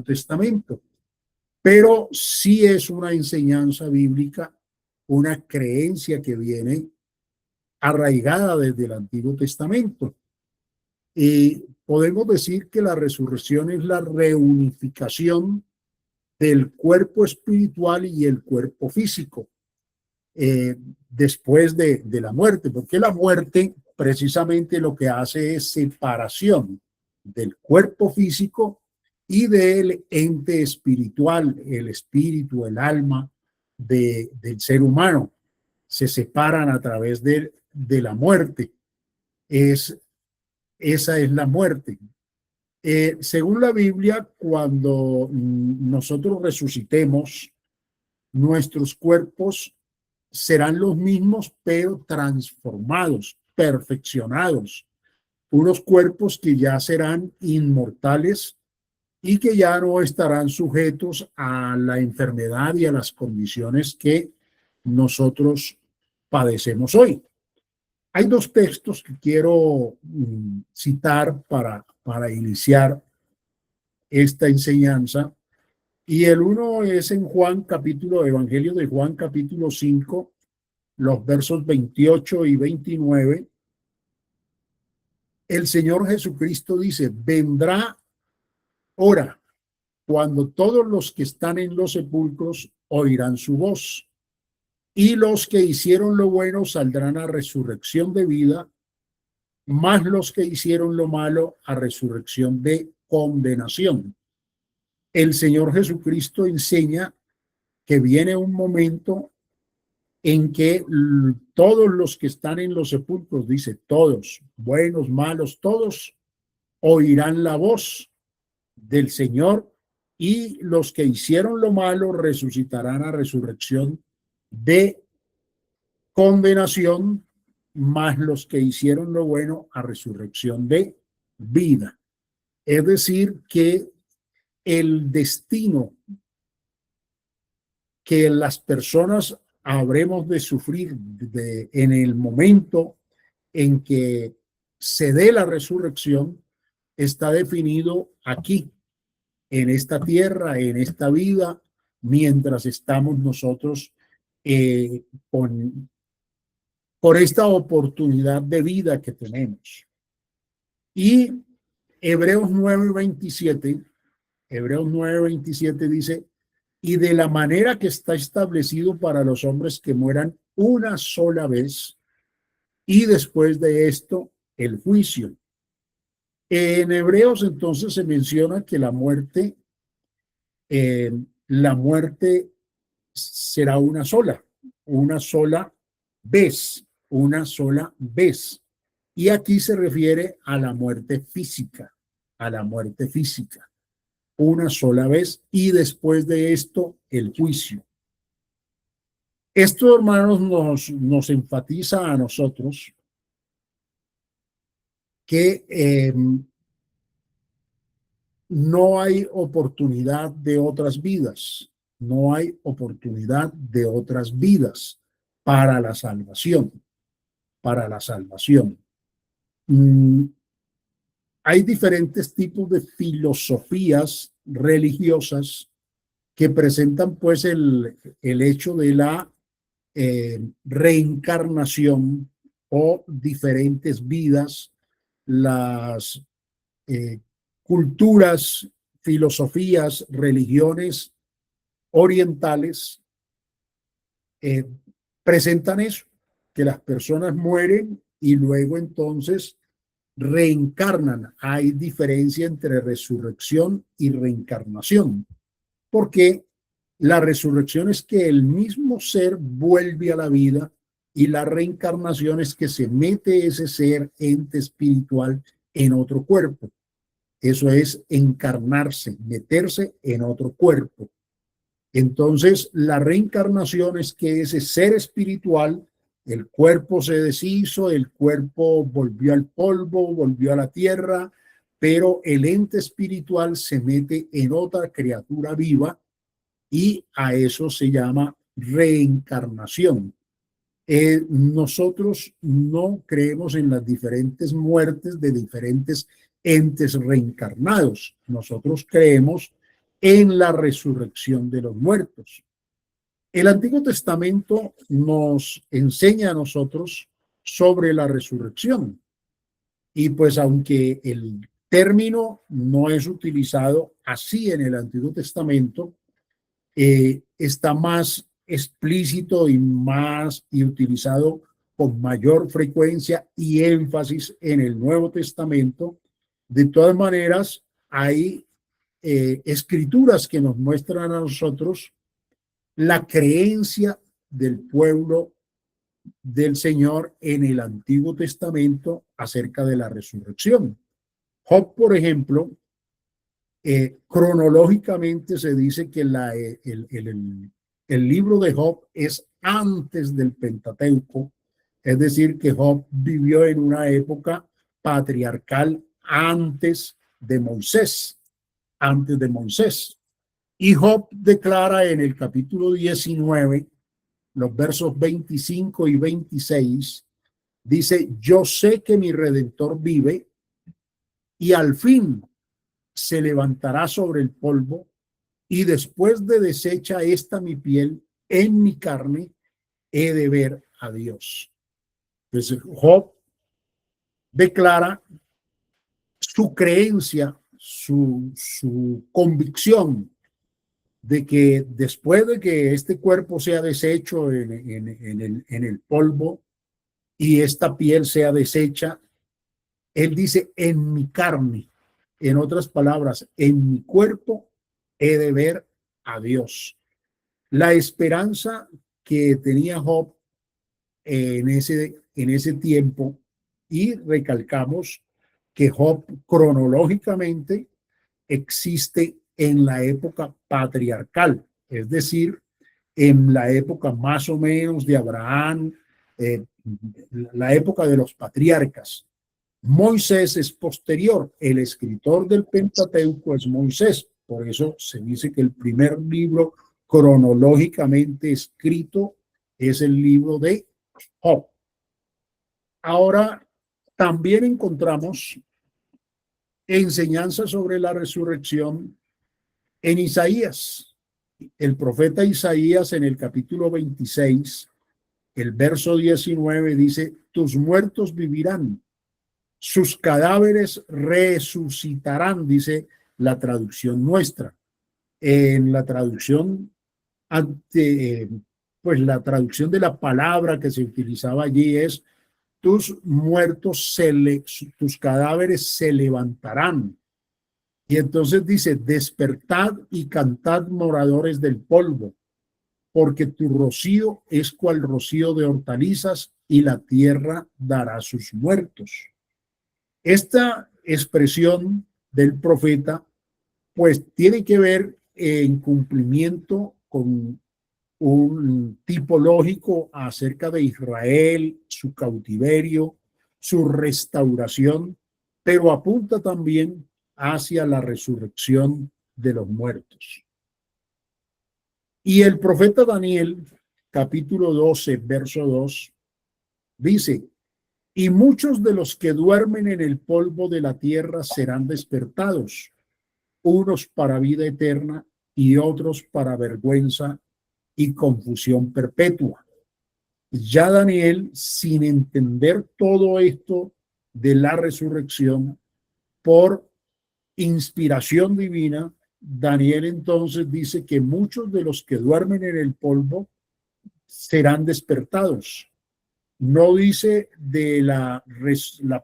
Testamento, pero sí es una enseñanza bíblica, una creencia que viene arraigada desde el Antiguo Testamento. Y podemos decir que la resurrección es la reunificación del cuerpo espiritual y el cuerpo físico después de la muerte, porque la muerte precisamente lo que hace es separación del cuerpo físico y del ente espiritual, el espíritu, el alma del ser humano. Se separan a través de la muerte. Esa es la muerte. Según la Biblia, cuando nosotros resucitemos, nuestros cuerpos serán los mismos, pero transformados, perfeccionados. Unos cuerpos que ya serán inmortales y que ya no estarán sujetos a la enfermedad y a las condiciones que nosotros padecemos hoy. Hay dos textos que quiero citar para iniciar esta enseñanza. Y el uno es en Evangelio de Juan, capítulo 5, los versos 28 y 29. El Señor Jesucristo dice: vendrá hora cuando todos los que están en los sepulcros oirán su voz, y los que hicieron lo bueno saldrán a resurrección de vida, más los que hicieron lo malo a resurrección de condenación. El Señor Jesucristo enseña que viene un momento en que todos los que están en los sepulcros, dice todos, buenos, malos, todos oirán la voz del Señor, y los que hicieron lo malo resucitarán a resurrección de condenación, más los que hicieron lo bueno a resurrección de vida. Es decir, que el destino que las personas habremos de sufrir en el momento en que se dé la resurrección está definido aquí, en esta tierra, en esta vida, mientras estamos nosotros por esta oportunidad de vida que tenemos. Y Hebreos 9:27 dice: y de la manera que está establecido para los hombres que mueran una sola vez, y después de esto el juicio. En Hebreos entonces se menciona que la muerte será una sola vez, una sola vez. Y aquí se refiere a la muerte física, una sola vez, y después de esto el juicio. Esto, hermanos, nos enfatiza a nosotros que no hay oportunidad de otras vidas, para la salvación, Hay diferentes tipos de filosofías religiosas que presentan pues el hecho de la reencarnación o diferentes vidas. Las culturas, filosofías, religiones orientales presentan eso, que las personas mueren y luego entonces reencarnan. Hay diferencia entre resurrección y reencarnación, porque la resurrección es que el mismo ser vuelve a la vida, y la reencarnación es que se mete ese ser, ente espiritual, en otro cuerpo. Eso es encarnarse, meterse en otro cuerpo. Entonces, la reencarnación es que ese ser espiritual, el cuerpo se deshizo, el cuerpo volvió al polvo, volvió a la tierra, pero el ente espiritual se mete en otra criatura viva, y a eso se llama reencarnación. Nosotros no creemos en las diferentes muertes de diferentes entes reencarnados. Nosotros creemos en la resurrección de los muertos. El Antiguo Testamento nos enseña a nosotros sobre la resurrección. Y pues aunque el término no es utilizado así en el Antiguo Testamento, está más explícito y utilizado con mayor frecuencia y énfasis en el Nuevo Testamento. De todas maneras, hay escrituras que nos muestran a nosotros la creencia del pueblo del Señor en el Antiguo Testamento acerca de la resurrección. Job, por ejemplo, cronológicamente se dice que el libro de Job es antes del Pentateuco, es decir, que Job vivió en una época patriarcal antes de Moisés. Y Job declara en el capítulo 19, los versos 25 y 26, dice: yo sé que mi Redentor vive y al fin se levantará sobre el polvo, y después de deshecha esta mi piel, en mi carne he de ver a Dios. Entonces Job declara su creencia, su convicción de que después de que este cuerpo sea deshecho en el polvo y esta piel sea deshecha, él dice: en mi carne, en otras palabras, en mi cuerpo he de ver a Dios. La esperanza que tenía Job en ese tiempo, y recalcamos que Job cronológicamente existe en la época patriarcal, es decir, en la época más o menos de Abraham, eh, la época de los patriarcas. Moisés es posterior, el escritor del Pentateuco es Moisés, por eso se dice que el primer libro cronológicamente escrito es el libro de Job. Ahora, también encontramos enseñanza sobre la resurrección en Isaías. El profeta Isaías en el capítulo 26, el verso 19 dice: tus muertos vivirán, sus cadáveres resucitarán, dice la traducción nuestra. En la traducción pues la traducción de la palabra que se utilizaba allí es: tus cadáveres se levantarán. Y entonces dice: despertad y cantad, moradores del polvo, porque tu rocío es cual rocío de hortalizas, y la tierra dará sus muertos. Esta expresión del profeta pues tiene que ver en cumplimiento con un tipo lógico acerca de Israel, su cautiverio, su restauración, pero apunta también hacia la resurrección de los muertos. Y el profeta Daniel, capítulo 12, verso 2, dice: y muchos de los que duermen en el polvo de la tierra serán despertados, unos para vida eterna y otros para vergüenza y confusión perpetua. Ya Daniel, sin entender todo esto de la resurrección, por inspiración divina, Daniel entonces dice que muchos de los que duermen en el polvo serán despertados. No dice de la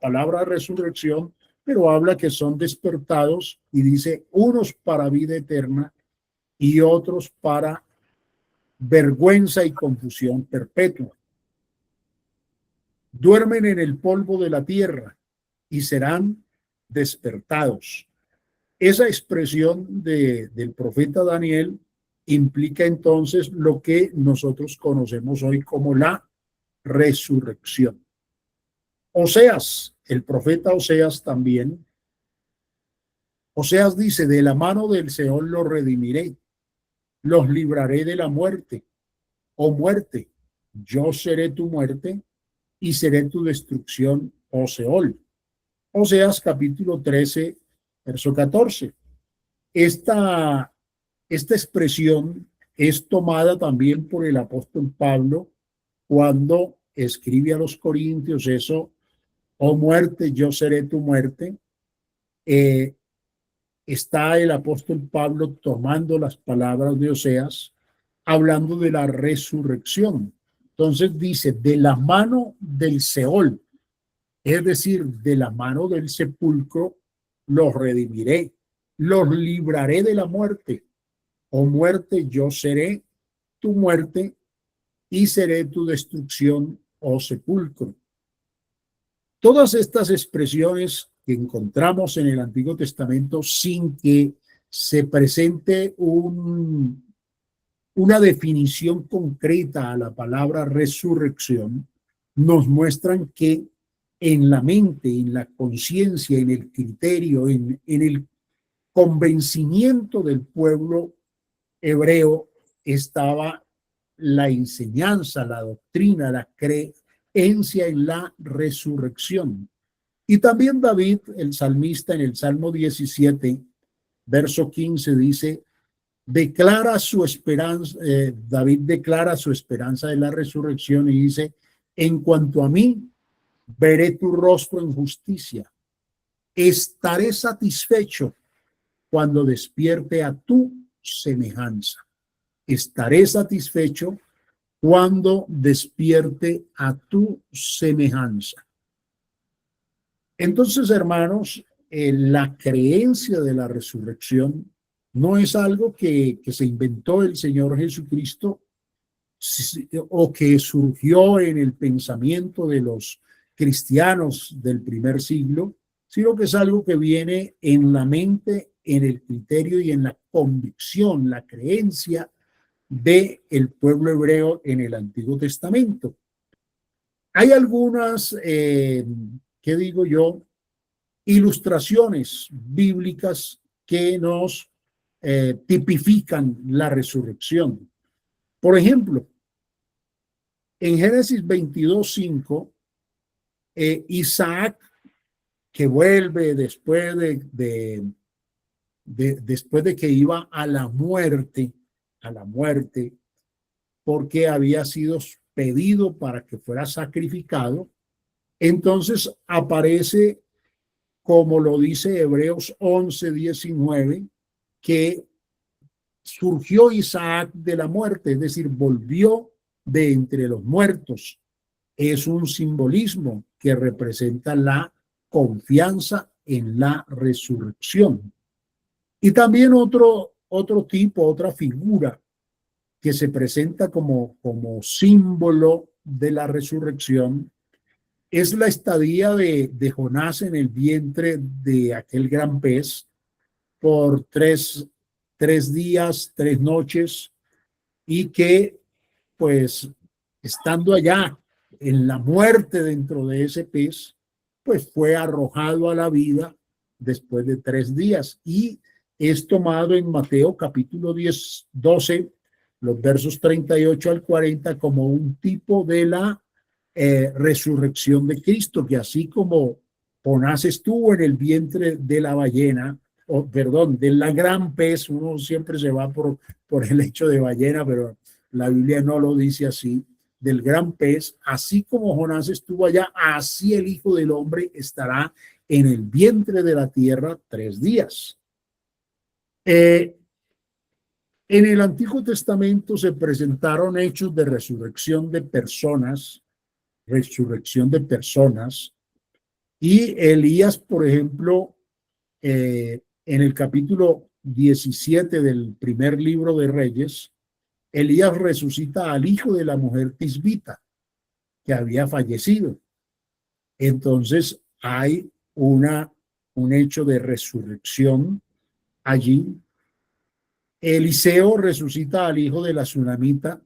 palabra resurrección, pero habla que son despertados y dice: unos para vida eterna y otros para vergüenza y confusión perpetua. Duermen en el polvo de la tierra y serán despertados. Esa expresión del profeta Daniel implica entonces lo que nosotros conocemos hoy como la resurrección. Oseas, el profeta Oseas también, Oseas dice: de la mano del Seol los redimiré, los libraré de la muerte. Oh muerte, yo seré tu muerte y seré tu destrucción, oh Seol. Oseas capítulo 13, verso 14. Esta Esta expresión es tomada también por el apóstol Pablo cuando escribe a los Corintios eso: oh muerte, yo seré tu muerte. Eh, Está el apóstol Pablo tomando las palabras de Oseas, hablando de la resurrección. Entonces dice, de la mano del Seol, es decir, de la mano del sepulcro, los redimiré, los libraré de la muerte. Oh muerte, yo seré tu muerte y seré tu destrucción, oh sepulcro. Todas estas expresiones que encontramos en el Antiguo Testamento sin que se presente una definición concreta a la palabra resurrección, nos muestran que en la mente, en la conciencia, en el criterio, en el convencimiento del pueblo hebreo estaba la enseñanza, la doctrina, la creencia en la resurrección. Y también David, el salmista, en el Salmo 17, verso 15, dice, declara su esperanza, David declara su esperanza de la resurrección y dice, en cuanto a mí, veré tu rostro en justicia, estaré satisfecho cuando despierte a tu semejanza. Estaré satisfecho cuando despierte a tu semejanza. Entonces, hermanos, la creencia de la resurrección no es algo que se inventó el Señor Jesucristo o que surgió en el pensamiento de los cristianos del primer siglo, sino que es algo que viene en la mente, en el criterio y en la convicción, la creencia del pueblo hebreo en el Antiguo Testamento. Hay algunas, ¿qué digo yo?, ilustraciones bíblicas que nos tipifican la resurrección. Por ejemplo, en Génesis 22:5, Isaac, que vuelve después de que iba a la muerte, porque había sido pedido para que fuera sacrificado, entonces aparece, como lo dice Hebreos 11:19, que surgió Isaac de la muerte, es decir, volvió de entre los muertos. Es un simbolismo que representa la confianza en la resurrección. Y también otro tipo, otra figura que se presenta como símbolo de la resurrección es la estadía de Jonás en el vientre de aquel gran pez por tres días, 3 noches, y que, pues, estando allá en la muerte dentro de ese pez, pues fue arrojado a la vida después de 3 días. Y es tomado en Mateo capítulo 12, los versos 38 al 40, como un tipo de la resurrección de Cristo, que así como Jonás estuvo en el vientre de la ballena, perdón, de la gran pez, uno siempre se va por el hecho de ballena, pero la Biblia no lo dice así, del gran pez, así como Jonás estuvo allá, así el Hijo del Hombre estará en el vientre de la tierra 3 días. En el Antiguo Testamento se presentaron hechos de resurrección de personas, y Elías, por ejemplo, en el capítulo 17 del primer libro de Reyes, Elías resucita al hijo de la mujer tisbita que había fallecido. Entonces hay un hecho de resurrección allí. Eliseo resucita al hijo de la tsunamita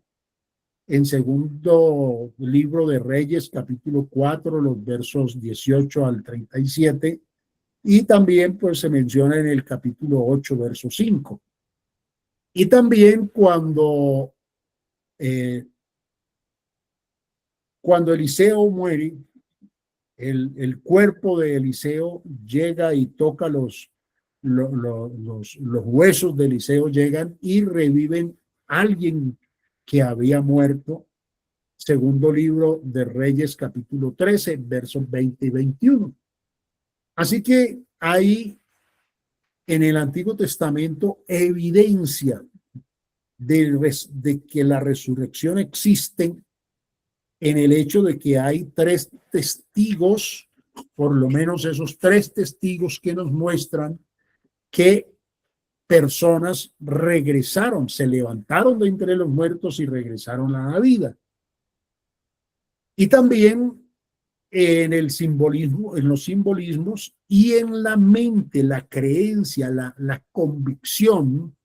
en segundo libro de Reyes, capítulo 4, los versos 18 al 37, y también pues se menciona en el capítulo 8, verso 5. Y también cuando Eliseo muere, el cuerpo de Eliseo llega y toca los huesos de Eliseo llegan y reviven a alguien que había muerto. Segundo libro de Reyes, capítulo 13, versos 20 y 21. Así que hay en el Antiguo Testamento evidencia de que la resurrección existe en el hecho de que hay tres testigos, por lo menos esos tres testigos que nos muestran que personas regresaron, se levantaron de entre los muertos y regresaron a la vida. Y también en el simbolismo, en los simbolismos y en la mente, la creencia, la convicción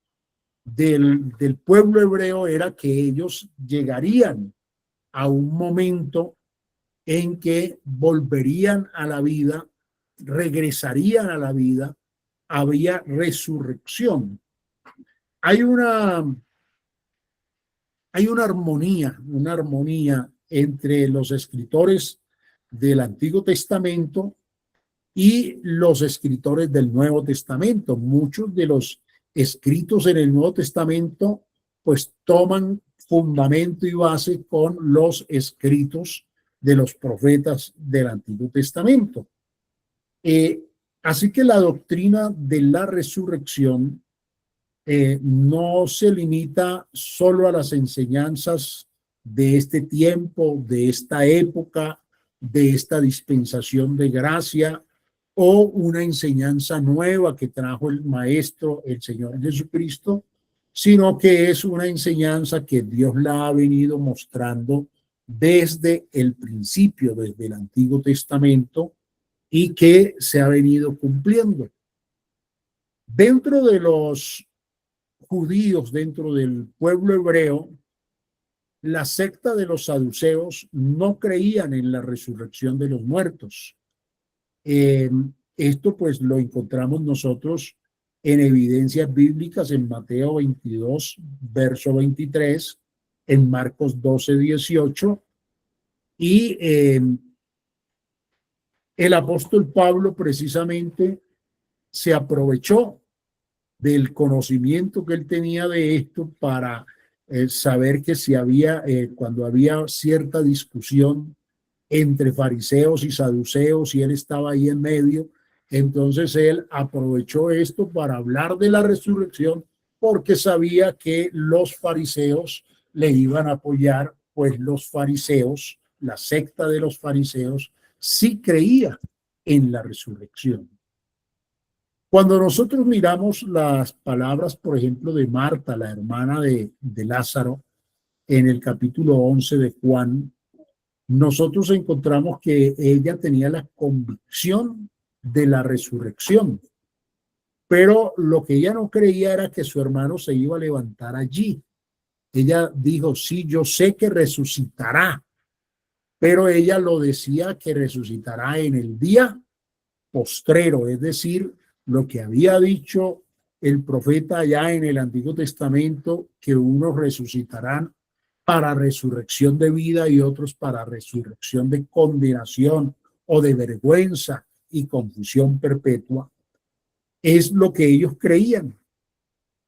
del pueblo hebreo era que ellos llegarían a un momento en que volverían a la vida, regresarían a la vida, había resurrección. Hay una armonía entre los escritores del Antiguo Testamento y los escritores del Nuevo Testamento. Muchos de los escritos en el Nuevo Testamento pues toman fundamento y base con los escritos de los profetas del Antiguo Testamento. Así que la doctrina de la resurrección no se limita solo a las enseñanzas de este tiempo, de esta época, de esta dispensación de gracia o una enseñanza nueva que trajo el Maestro, el Señor Jesucristo, sino que es una enseñanza que Dios la ha venido mostrando desde el principio, desde el Antiguo Testamento, y que se ha venido cumpliendo. Dentro de los judíos, dentro del pueblo hebreo, la secta de los saduceos no creían en la resurrección de los muertos. Esto pues lo encontramos nosotros en evidencias bíblicas en Mateo 22, verso 23, en Marcos 12, 18, y el apóstol Pablo precisamente se aprovechó del conocimiento que él tenía de esto para saber que si había, cuando había cierta discusión entre fariseos y saduceos y él estaba ahí en medio, entonces él aprovechó esto para hablar de la resurrección porque sabía que los fariseos le iban a apoyar, pues los fariseos, la secta de los fariseos, sí creía en la resurrección. Cuando nosotros miramos las palabras, por ejemplo, de Marta, la hermana de Lázaro, en el capítulo 11 de Juan, nosotros encontramos que ella tenía la convicción de la resurrección, pero lo que ella no creía era que su hermano se iba a levantar allí. Ella dijo, sí, yo sé que resucitará, pero ella lo decía que resucitará en el día postrero, es decir, lo que había dicho el profeta ya en el Antiguo Testamento, que unos resucitarán para resurrección de vida y otros para resurrección de condenación o de vergüenza y confusión perpetua, es lo que ellos creían,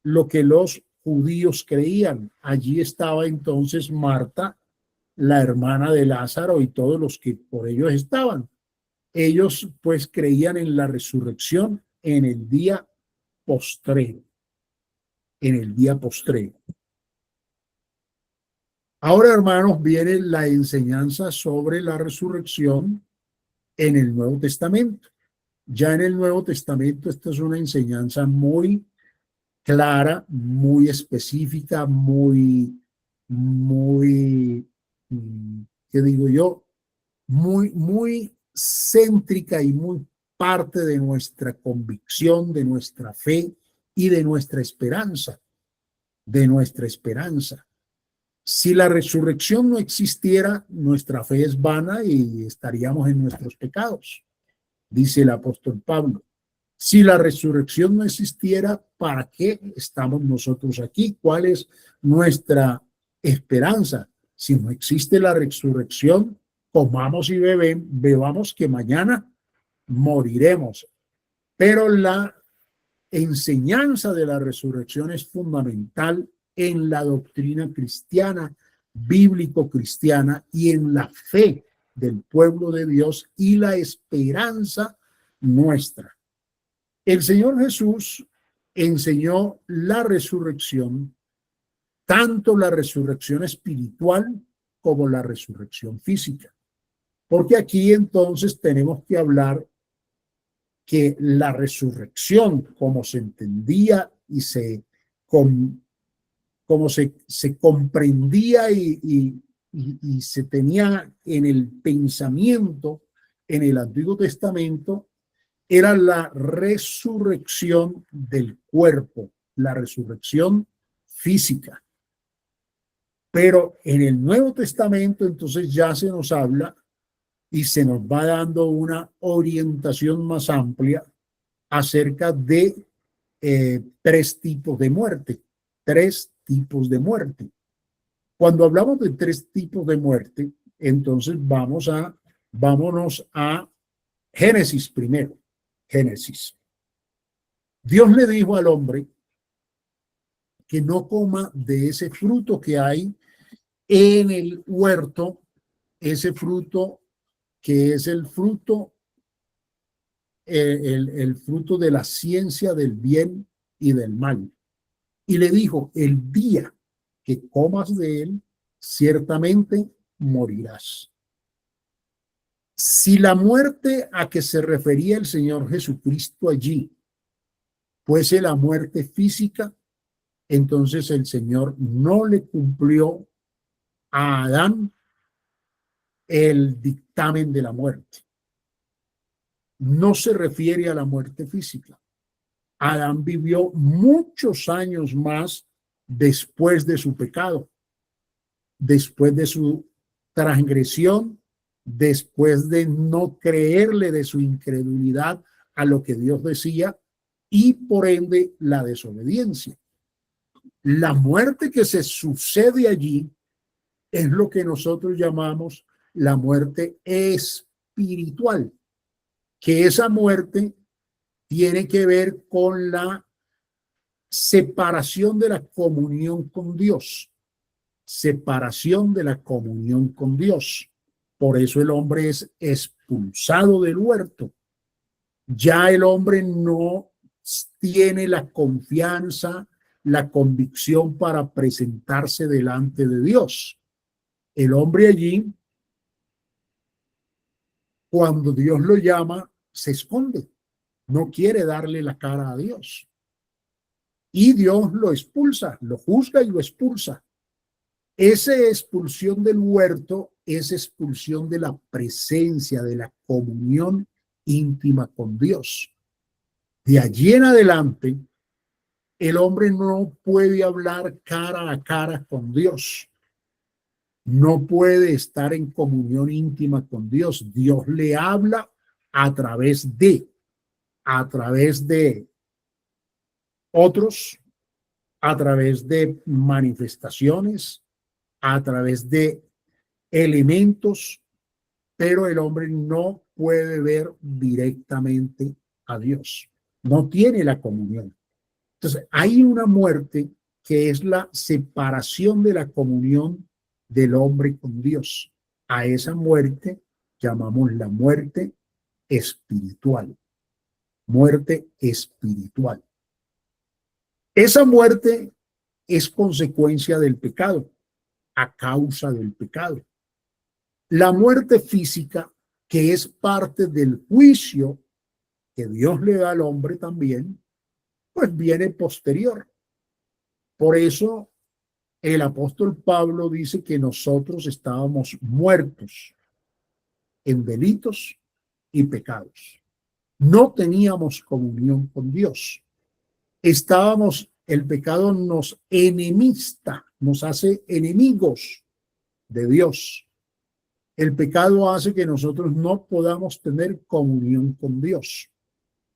lo que los judíos creían. Allí estaba entonces Marta, la hermana de Lázaro, y todos los que por ellos estaban. Ellos pues creían en la resurrección en el día postrero, en el día postrero. Ahora, hermanos, viene la enseñanza sobre la resurrección en el Nuevo Testamento. Ya en el Nuevo Testamento esta es una enseñanza muy clara, muy específica, ¿qué digo yo? Muy céntrica y muy parte de nuestra convicción, de nuestra fe y de nuestra esperanza, Si la resurrección no existiera, nuestra fe es vana y estaríamos en nuestros pecados, dice el apóstol Pablo. Si la resurrección no existiera, ¿para qué estamos nosotros aquí? ¿Cuál es nuestra esperanza? Si no existe la resurrección, comamos y bebamos que mañana moriremos. Pero la enseñanza de la resurrección es fundamental en la doctrina cristiana, bíblico-cristiana, y en la fe del pueblo de Dios y la esperanza nuestra. El Señor Jesús enseñó la resurrección, tanto la resurrección espiritual como la resurrección física. Porque aquí entonces tenemos que hablar que la resurrección, como se entendía y como se comprendía y se tenía en el pensamiento en el Antiguo Testamento, era la resurrección del cuerpo, la resurrección física. Pero en el Nuevo Testamento entonces ya se nos habla y se nos va dando una orientación más amplia acerca de tres tipos de muerte. Tres tipos de muerte. Cuando hablamos de tres tipos de muerte, entonces vámonos a Génesis primero. Génesis. Dios le dijo al hombre que no coma de ese fruto que hay en el huerto, ese fruto que es el fruto de la ciencia del bien y del mal. Y le dijo, el día que comas de él, ciertamente morirás. Si la muerte a que se refería el Señor Jesucristo allí fuese la muerte física, entonces el Señor no le cumplió a Adán el dictamen de la muerte. No se refiere a la muerte física. Adán vivió muchos años más después de su pecado, después de su transgresión, después de no creerle, de su incredulidad a lo que Dios decía y por ende la desobediencia. La muerte que se sucede allí es lo que nosotros llamamos la muerte espiritual, que esa muerte tiene que ver con la separación de la comunión con Dios, separación de la comunión con Dios. Por eso el hombre es expulsado del huerto. Ya el hombre no tiene la confianza, la convicción para presentarse delante de Dios. El hombre allí, cuando Dios lo llama, se esconde. No quiere darle la cara a Dios. Y Dios lo expulsa, lo juzga y lo expulsa. Esa expulsión del huerto es expulsión de la presencia, de la comunión íntima con Dios. De allí en adelante, el hombre no puede hablar cara a cara con Dios. No puede estar en comunión íntima con Dios. Dios le habla a través de otros, a través de manifestaciones, a través de elementos, pero el hombre no puede ver directamente a Dios. No tiene la comunión. Entonces, hay una muerte que es la separación de la comunión del hombre con Dios. A esa muerte llamamos la muerte espiritual. Muerte espiritual. Esa muerte es consecuencia del pecado, a causa del pecado. La muerte física, que es parte del juicio que Dios le da al hombre también, pues viene posterior. Por eso el apóstol Pablo dice que nosotros estábamos muertos en delitos y pecados. No teníamos comunión con Dios. El pecado nos enemista, nos hace enemigos de Dios. El pecado hace que nosotros no podamos tener comunión con Dios.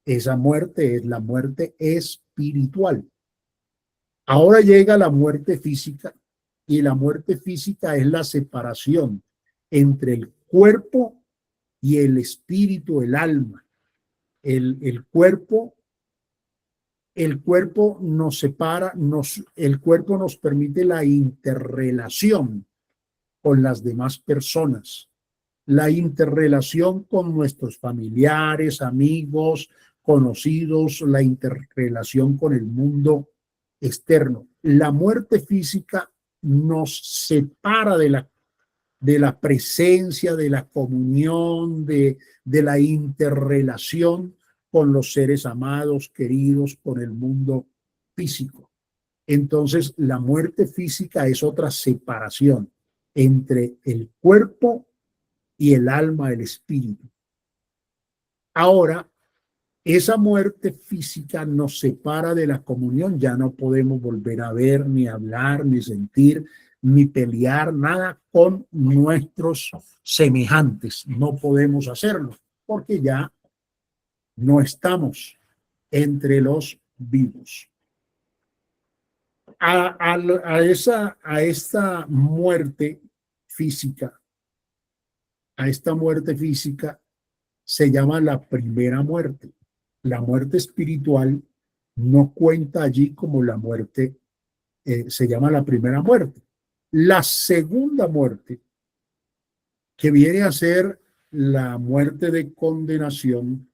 Esa muerte es la muerte espiritual. Ahora llega la muerte física, y la muerte física es la separación entre el cuerpo y el espíritu, el alma. El cuerpo el cuerpo nos separa, el cuerpo nos permite la interrelación con las demás personas, la interrelación con nuestros familiares, amigos, conocidos, la interrelación con el mundo externo. La muerte física nos separa de la presencia, de la comunión, de la interrelación con los seres amados, queridos, con el mundo físico. Entonces, la muerte física es otra separación entre el cuerpo y el alma, el espíritu. Ahora, esa muerte física nos separa de la comunión. Ya no podemos volver a ver, ni hablar, ni sentir, ni pelear, nada con nuestros semejantes. No podemos hacerlo porque ya no estamos entre los vivos. A esta muerte física, se llama la primera muerte. La muerte espiritual no cuenta allí como la muerte, se llama la primera muerte. La segunda muerte, que viene a ser la muerte de condenación,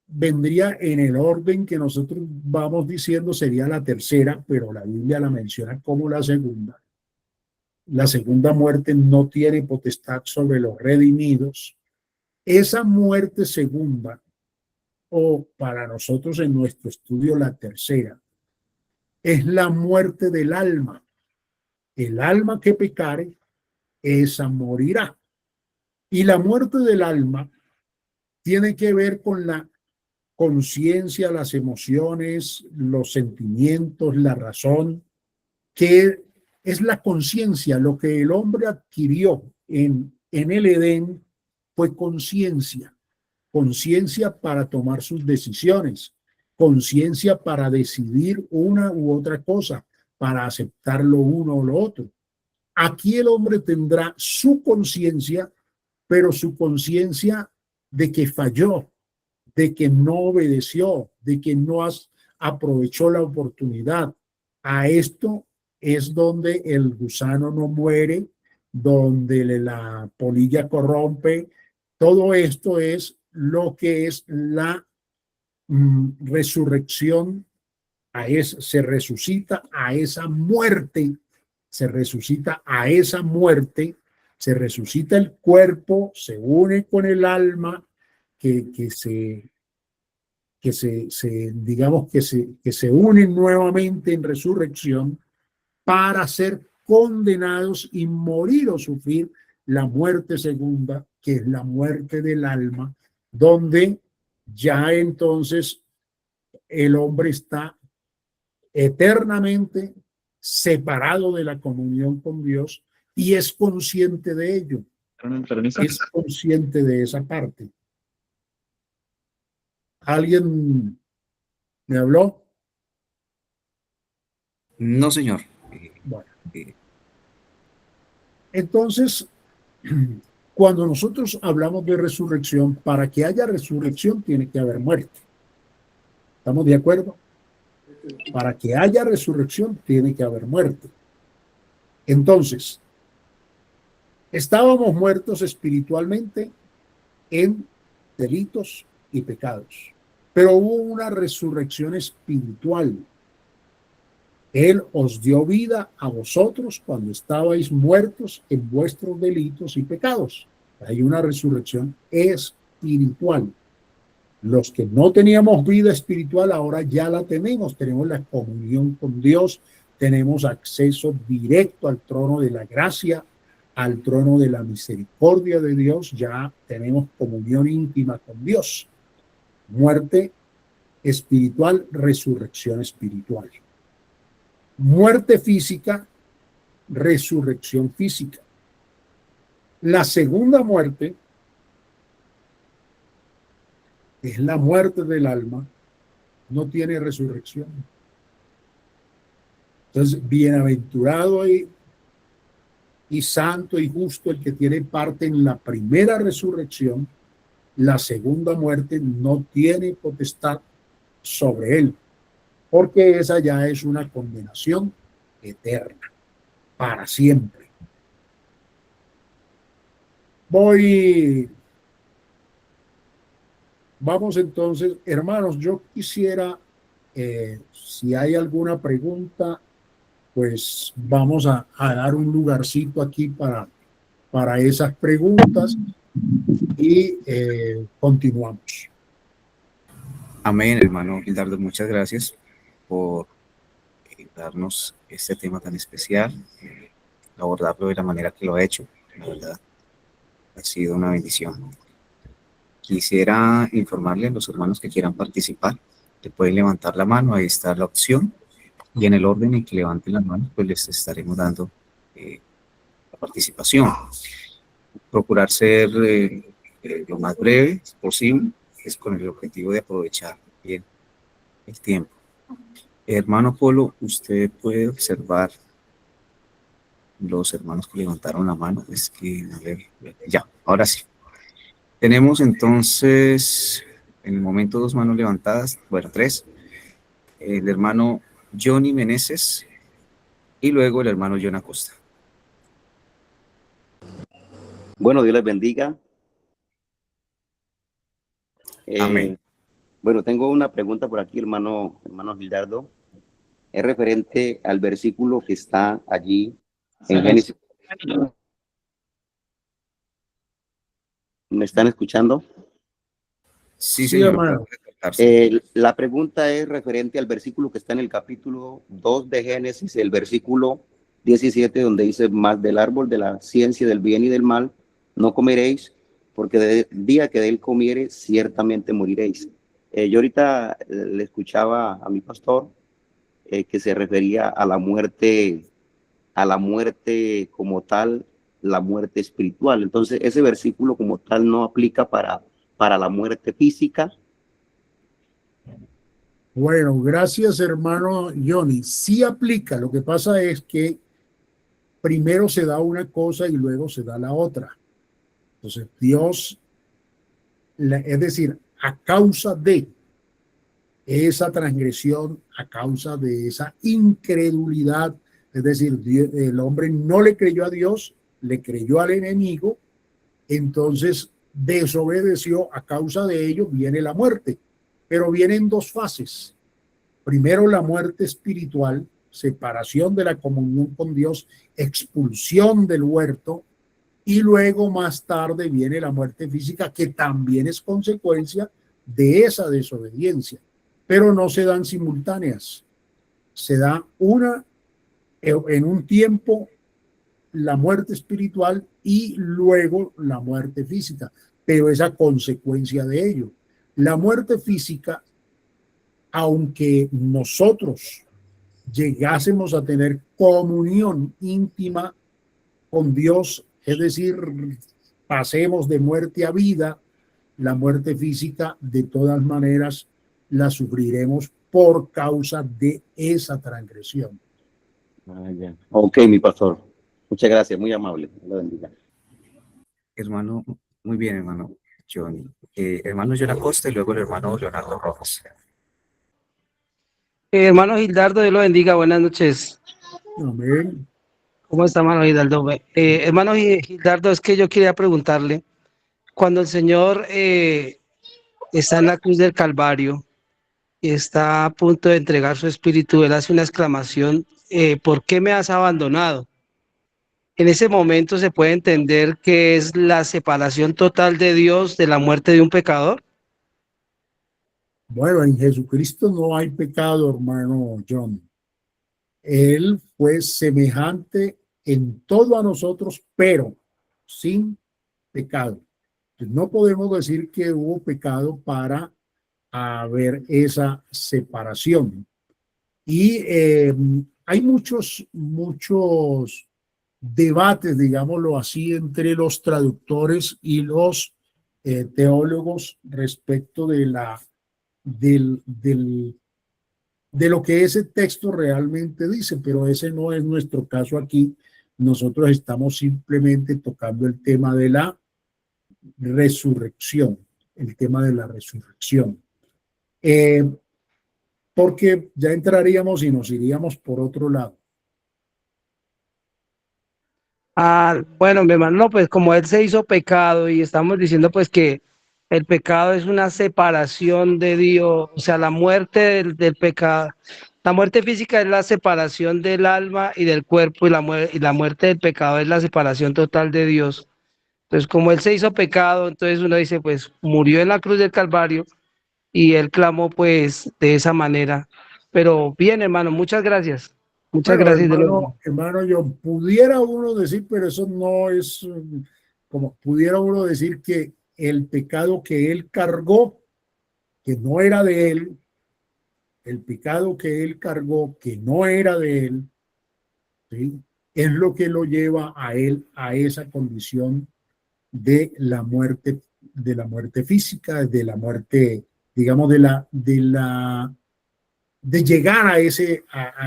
vendría en el orden que nosotros vamos diciendo, sería la tercera, pero la Biblia la menciona como la segunda. La segunda muerte no tiene potestad sobre los redimidos. Esa muerte segunda, o para nosotros en nuestro estudio la tercera, es la muerte del alma. El alma que pecare, esa morirá. Y la muerte del alma tiene que ver con la conciencia, las emociones, los sentimientos, la razón, que es la conciencia. Lo que el hombre adquirió en el Edén fue conciencia. Conciencia para tomar sus decisiones, conciencia para decidir una u otra cosa, para aceptar lo uno o lo otro. Aquí el hombre tendrá su conciencia, pero su conciencia de que falló, de que no obedeció, de que no aprovechó la oportunidad. A esto es donde el gusano no muere, donde la polilla corrompe. Todo esto es lo que es la resurrección. Se resucita a esa muerte, se resucita a esa muerte, se resucita el cuerpo, se une con el alma, digamos que se unen nuevamente en resurrección para ser condenados y morir o sufrir la muerte segunda, que es la muerte del alma, donde ya entonces el hombre está eternamente separado de la comunión con Dios y es consciente de ello, es consciente de esa parte. ¿Alguien me habló? No, señor. Bueno. Entonces, cuando nosotros hablamos de resurrección, para que haya resurrección tiene que haber muerte. ¿Estamos de acuerdo? Para que haya resurrección tiene que haber muerte. Entonces, estábamos muertos espiritualmente en delitos y pecados, pero hubo una resurrección espiritual. Él os dio vida a vosotros cuando estabais muertos en vuestros delitos y pecados. Hay una resurrección espiritual. Los que no teníamos vida espiritual ahora ya la tenemos. Tenemos la comunión con Dios, tenemos acceso directo al trono de la gracia, al trono de la misericordia de Dios. Ya tenemos comunión íntima con Dios. Muerte espiritual, resurrección espiritual. Muerte física, resurrección física. La segunda muerte es la muerte del alma, no tiene resurrección. Entonces, bienaventurado y santo y justo el que tiene parte en la primera resurrección, la segunda muerte no tiene potestad sobre él, porque esa ya es una condenación eterna, para siempre. Vamos entonces, hermanos, yo quisiera, si hay alguna pregunta, pues vamos a dar un lugarcito aquí para esas preguntas y continuamos. Amén, hermano Gildardo, muchas gracias por darnos este tema tan especial, abordarlo de la manera que lo ha hecho. La verdad, ha sido una bendición. Quisiera informarle a los hermanos que quieran participar, que pueden levantar la mano, ahí está la opción, y en el orden en que levanten la mano, pues les estaremos dando la participación. Procurar ser lo más breve posible, es con el objetivo de aprovechar bien el tiempo. Hermano Polo, usted puede observar los hermanos que levantaron la mano. Es que, a ver, ya, ahora sí. Tenemos entonces, en el momento, 2 manos levantadas, bueno, 3. El hermano Johnny Meneses y luego el hermano John Acosta. Bueno, Dios les bendiga. Amén. Bueno, tengo una pregunta por aquí, hermano Gildardo. Es referente al versículo que está allí en Génesis. ¿Me están escuchando? Sí, Sí, señor. hermano. La pregunta es referente al versículo que está en el capítulo 2 de Génesis, el versículo 17, donde dice: más del árbol de la ciencia del bien y del mal no comeréis, porque del día que de él comiere, ciertamente moriréis. Yo ahorita le escuchaba a mi pastor que se refería a la muerte como tal, la muerte espiritual. Entonces, ese versículo como tal no aplica para la muerte física. Bueno, gracias, hermano Johnny. Sí aplica. Lo que pasa es que primero se da una cosa y luego se da la otra. Entonces, Dios, es decir, a causa de esa transgresión, a causa de esa incredulidad, es decir, el hombre no le creyó a Dios, le creyó al enemigo, entonces desobedeció, a causa de ello viene la muerte, pero viene en 2 fases. Primero la muerte espiritual, separación de la comunión con Dios, expulsión del huerto, y luego más tarde viene la muerte física, que también es consecuencia de esa desobediencia, pero no se dan simultáneas. Se da una en un tiempo, la muerte espiritual, y luego la muerte física, pero es a consecuencia de ello. La muerte física, aunque nosotros llegásemos a tener comunión íntima con Dios, es decir, pasemos de muerte a vida, la muerte física de todas maneras la sufriremos por causa de esa transgresión. Ya. Ok, mi pastor. Muchas gracias, muy amable. La bendiga. Hermano, muy bien, hermano Johnny. Hermano John Acosta y luego el hermano Leonardo Rojas. Hermano Gildardo, Dios lo bendiga, buenas noches. Amén. ¿Cómo está, hermano Gildardo? Hermano Gildardo, es que yo quería preguntarle, cuando el Señor está en la cruz del Calvario y está a punto de entregar su espíritu, Él hace una exclamación: ¿por qué me has abandonado? En ese momento se puede entender que es la separación total de Dios de la muerte de un pecador. Bueno, en Jesucristo no hay pecado, hermano John. Él fue semejante en todo a nosotros, pero sin pecado. No podemos decir que hubo pecado para haber esa separación. Y hay muchos debates, digámoslo así, entre los traductores y los teólogos respecto de lo que ese texto realmente dice, pero ese no es nuestro caso aquí. Nosotros estamos simplemente tocando el tema de la resurrección. el tema de la resurrección. Porque ya entraríamos y nos iríamos por otro lado. Bueno, mi hermano, no, pues como él se hizo pecado y estamos diciendo pues que el pecado es una separación de Dios, o sea, la muerte del pecado, la muerte física es la separación del alma y del cuerpo y la muerte del pecado es la separación total de Dios. Entonces, como él se hizo pecado, entonces uno dice, pues murió en la cruz del Calvario y él clamó pues de esa manera. Pero bien, hermano, muchas gracias. Muchas Bueno, gracias. hermano, yo pudiera uno decir, pero eso no es como pudiera uno decir que el pecado que él cargó, que no era de él, el pecado que él cargó, que no era de él, ¿sí? Es lo que lo lleva a él a esa condición de la muerte física, de la muerte, digamos, de llegar a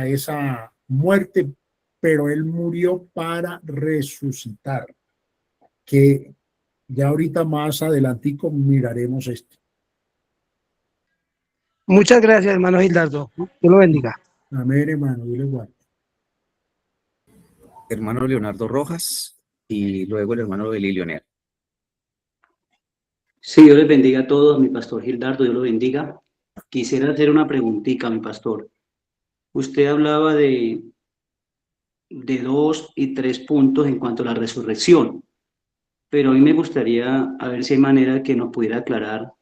esa muerte, pero él murió para resucitar, que ya ahorita más adelantico miraremos esto. Muchas gracias, hermano Gildardo. Dios lo bendiga. Amén, hermano, dile igual. Hermano Leonardo Rojas y luego el hermano Eli Leonel. Sí, Dios les bendiga a todos, mi pastor Gildardo, Dios lo bendiga. Quisiera hacer una preguntita, mi pastor. Usted hablaba de 2 y 3 puntos en cuanto a la resurrección, pero a mí me gustaría a ver si hay manera que nos pudiera aclarar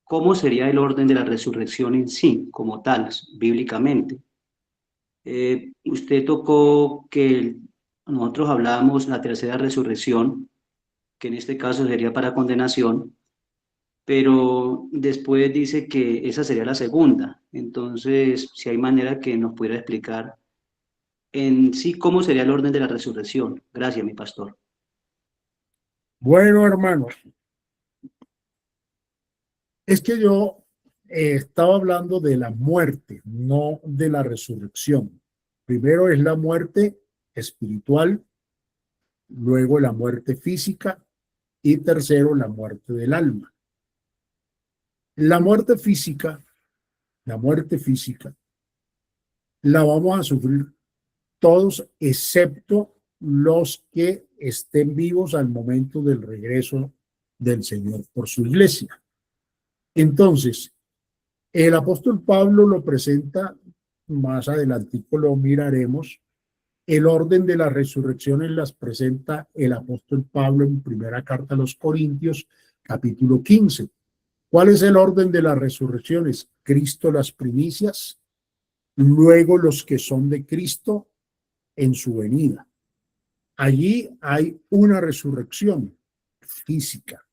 cómo sería el orden de la resurrección en sí, como tal, bíblicamente. Usted tocó que nosotros hablábamos la tercera resurrección, que en este caso sería para condenación, pero después dice que esa sería la segunda. Entonces, si hay manera que nos pudiera explicar en sí cómo sería el orden de la resurrección. Gracias, mi pastor. Bueno, hermanos, es que yo estaba hablando de la muerte, no de la resurrección. Primero es la muerte espiritual, luego la muerte física y tercero la muerte del alma. La muerte física, la muerte física, la vamos a sufrir todos excepto los que estén vivos al momento del regreso del Señor por su iglesia. Entonces, el apóstol Pablo lo presenta, más adelantico lo miraremos, el orden de las resurrecciones las presenta el apóstol Pablo en primera carta a los Corintios, capítulo 15. ¿Cuál es el orden de las resurrecciones? Cristo las primicias, luego los que son de Cristo en su venida. Allí hay una resurrección física,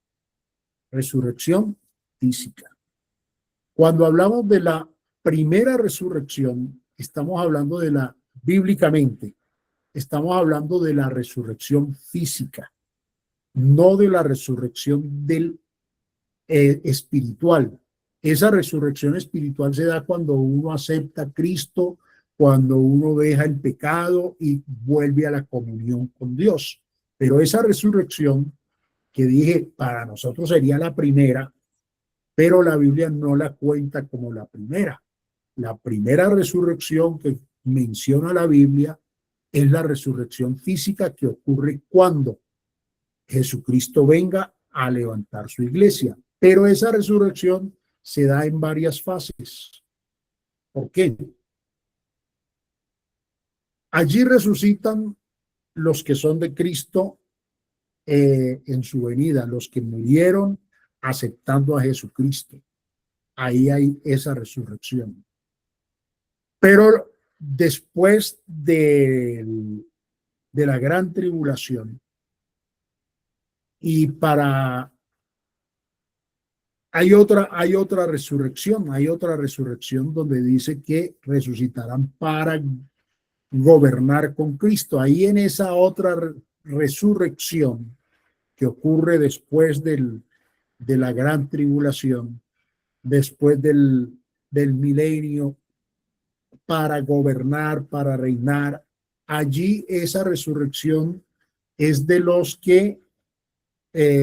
resurrección física. Cuando hablamos de la primera resurrección, estamos hablando de la, bíblicamente, estamos hablando de la resurrección física, no de la resurrección del espiritual. Esa resurrección espiritual se da cuando uno acepta a Cristo, cuando uno deja el pecado y vuelve a la comunión con Dios. Pero esa resurrección que dije para nosotros sería la primera, pero la Biblia no la cuenta como la primera. La primera resurrección que menciona la Biblia es la resurrección física que ocurre cuando Jesucristo venga a levantar su iglesia. Pero esa resurrección se da en varias fases. ¿Por qué? Allí resucitan los que son de Cristo en su venida, los que murieron aceptando a Jesucristo. Ahí hay esa resurrección. Pero después de la gran tribulación y hay otra resurrección donde dice que resucitarán para gobernar con Cristo. Ahí en esa otra resurrección que ocurre después de la gran tribulación, después del milenio, para gobernar, para reinar. Allí esa resurrección es de los que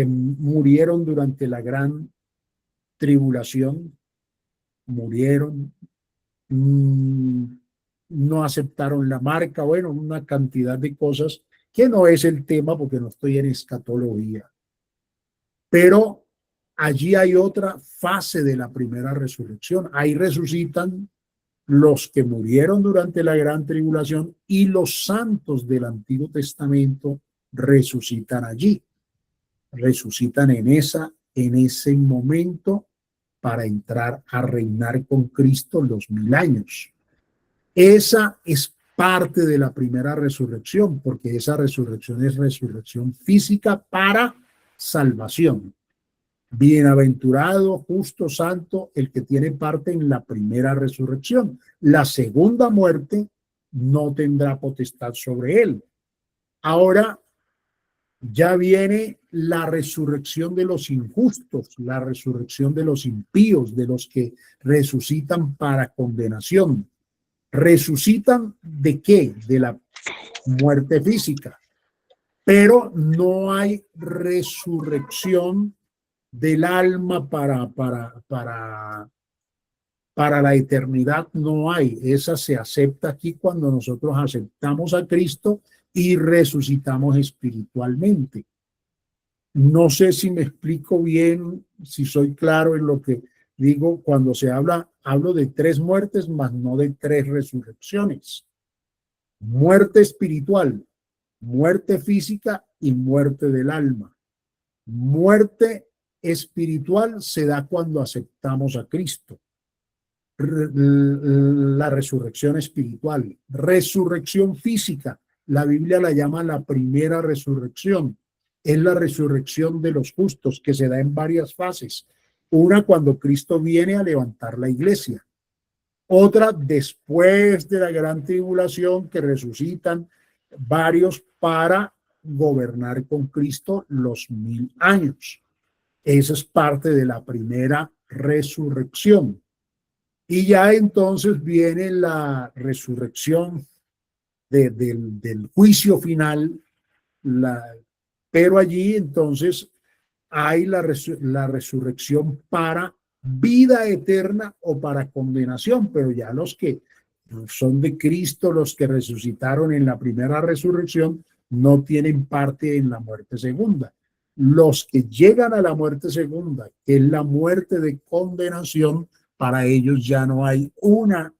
murieron durante la gran tribulación, murieron, no aceptaron la marca, bueno, una cantidad de cosas que no es el tema porque no estoy en escatología. Pero allí hay otra fase de la primera resurrección. Ahí resucitan los que murieron durante la gran tribulación y los santos del Antiguo Testamento resucitan allí. Resucitan en ese momento para entrar a reinar con Cristo los 1000 años. Esa es parte de la primera resurrección, porque esa resurrección es resurrección física para salvación. Bienaventurado, justo, santo, el que tiene parte en la primera resurrección. La segunda muerte no tendrá potestad sobre él. Ahora ya viene la resurrección de los injustos, la resurrección de los impíos, de los que resucitan para condenación. ¿Resucitan de qué? De la muerte física. Pero no hay resurrección del alma para la eternidad, no hay. Esa se acepta aquí cuando nosotros aceptamos a Cristo y resucitamos espiritualmente. No sé si me explico bien, si soy claro en lo que digo cuando hablo de 3 muertes, mas no de 3 resurrecciones. Muerte espiritual, muerte física y muerte del alma. Muerte espiritual se da cuando aceptamos a Cristo. La resurrección espiritual. Resurrección física, la Biblia la llama la primera resurrección. Es la resurrección de los justos que se da en varias fases. Una cuando Cristo viene a levantar la iglesia. Otra después de la gran tribulación, que resucitan varios para gobernar con Cristo los 1000 años. Esa es parte de la primera resurrección. Y ya entonces viene la resurrección del juicio final, pero allí entonces hay la resurrección para vida eterna o para condenación, pero ya los que son de Cristo, los que resucitaron en la primera resurrección, no tienen parte en la muerte segunda. Los que llegan a la muerte segunda, que es la muerte de condenación, para ellos ya no hay una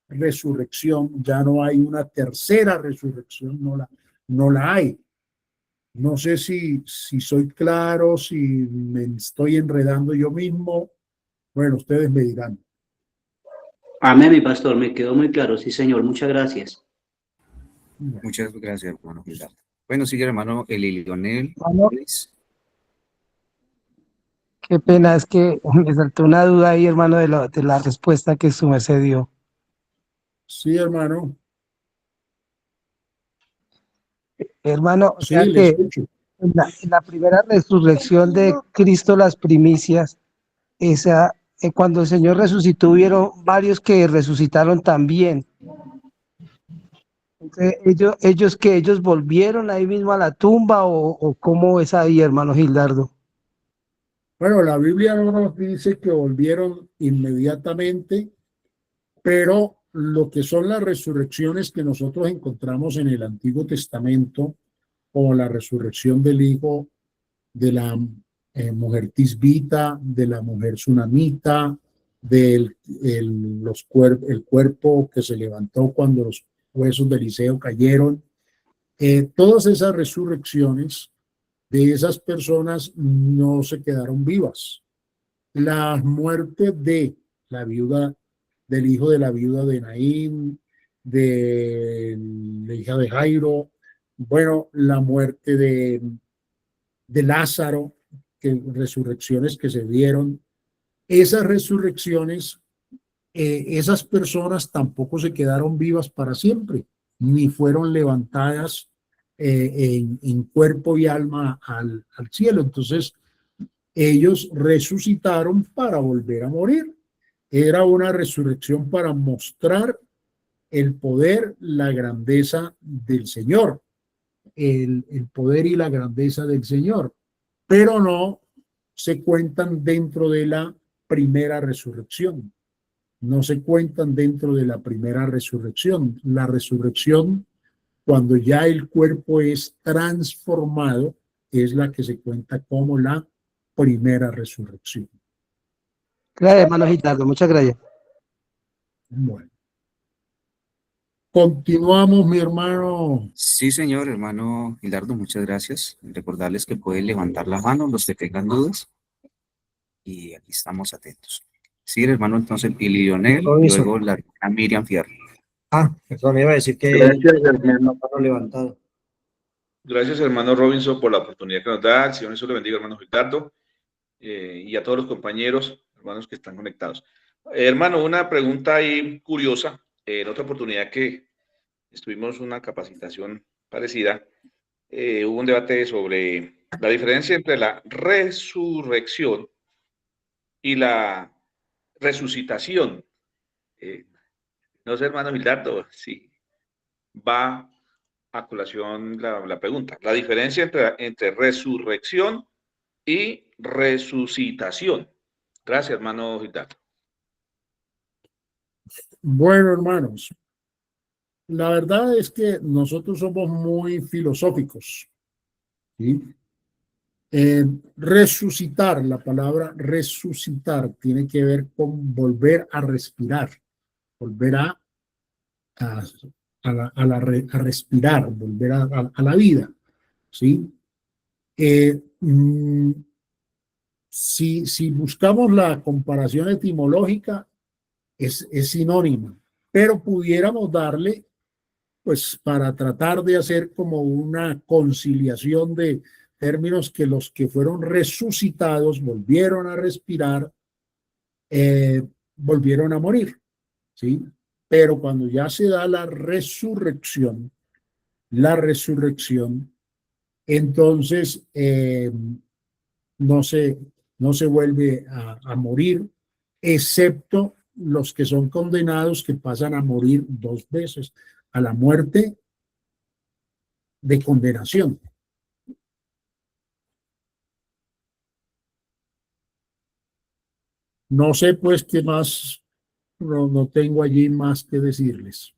resurrección, ya no hay una tercera resurrección, no la hay. No sé si soy claro, si me estoy enredando yo mismo. Bueno, ustedes me dirán. Amén, mi pastor, me quedó muy claro. Sí, señor, muchas gracias. Muchas gracias, hermano Gildardo. Bueno, sigue el hermano Lionel. Hermano, qué pena, es que me saltó una duda ahí, hermano, de la respuesta que su merced dio. Sí, hermano. Hermano, o Sí, sea le que escucho. en la primera resurrección de Cristo, las primicias, cuando el Señor resucitó, hubieron varios que resucitaron también. Entonces, ellos volvieron ahí mismo a la tumba o cómo es ahí, hermano Gildardo. Bueno, la Biblia no nos dice que volvieron inmediatamente, pero lo que son las resurrecciones que nosotros encontramos en el Antiguo Testamento, como la resurrección del hijo de la mujer tisbita, de la mujer sunamita, del el cuerpo que se levantó cuando los huesos de Eliseo cayeron. Todas esas resurrecciones de esas personas no se quedaron vivas. La muerte de la viuda, del hijo de la viuda de Naín, de la hija de Jairo, bueno, la muerte de Lázaro, resurrecciones que se dieron. Esas resurrecciones, esas personas tampoco se quedaron vivas para siempre, ni fueron levantadas en cuerpo y alma al cielo. Entonces, ellos resucitaron para volver a morir. Era una resurrección para mostrar el poder, la grandeza del Señor, el poder y la grandeza del Señor, pero no se cuentan dentro de la primera resurrección. No se cuentan dentro de la primera resurrección. La resurrección, cuando ya el cuerpo es transformado, es la que se cuenta como la primera resurrección. Gracias, hermano Gildardo, muchas gracias. Bueno. Continuamos, mi hermano. Sí, señor, hermano Gilardo, muchas gracias. Recordarles que pueden levantar la mano los que tengan dudas y aquí estamos atentos. Sí, el hermano entonces y Lionel, Robinson. luego la hermana Miriam Fierro. Perdón, iba a decir que Gracias, hermano. mano levantado. Gracias, hermano Robinson, por la oportunidad que nos da. El Señor Jesús le bendiga, hermano Gildardo, y a todos los compañeros, hermanos que están conectados. Hermano, una pregunta ahí curiosa. En otra oportunidad que estuvimos una capacitación parecida, hubo un debate sobre la diferencia entre la resurrección y la resucitación. No sé, hermano Gildardo, si va a colación la pregunta. La diferencia entre resurrección y resucitación. Gracias, hermano Gildardo. Bueno, hermanos, la verdad es que nosotros somos muy filosóficos, ¿sí? Resucitar, la palabra resucitar tiene que ver con volver a respirar, volver a, a respirar, volver a la vida, ¿sí? Si buscamos la comparación etimológica, es sinónima, pero pudiéramos darle, pues para tratar de hacer como una conciliación de términos, que los que fueron resucitados volvieron a respirar, volvieron a morir, ¿sí? Pero cuando ya se da la resurrección, entonces no se vuelve a morir, excepto los que son condenados, que pasan a morir dos veces, a la muerte de condenación. No sé pues qué más, no tengo allí más que decirles.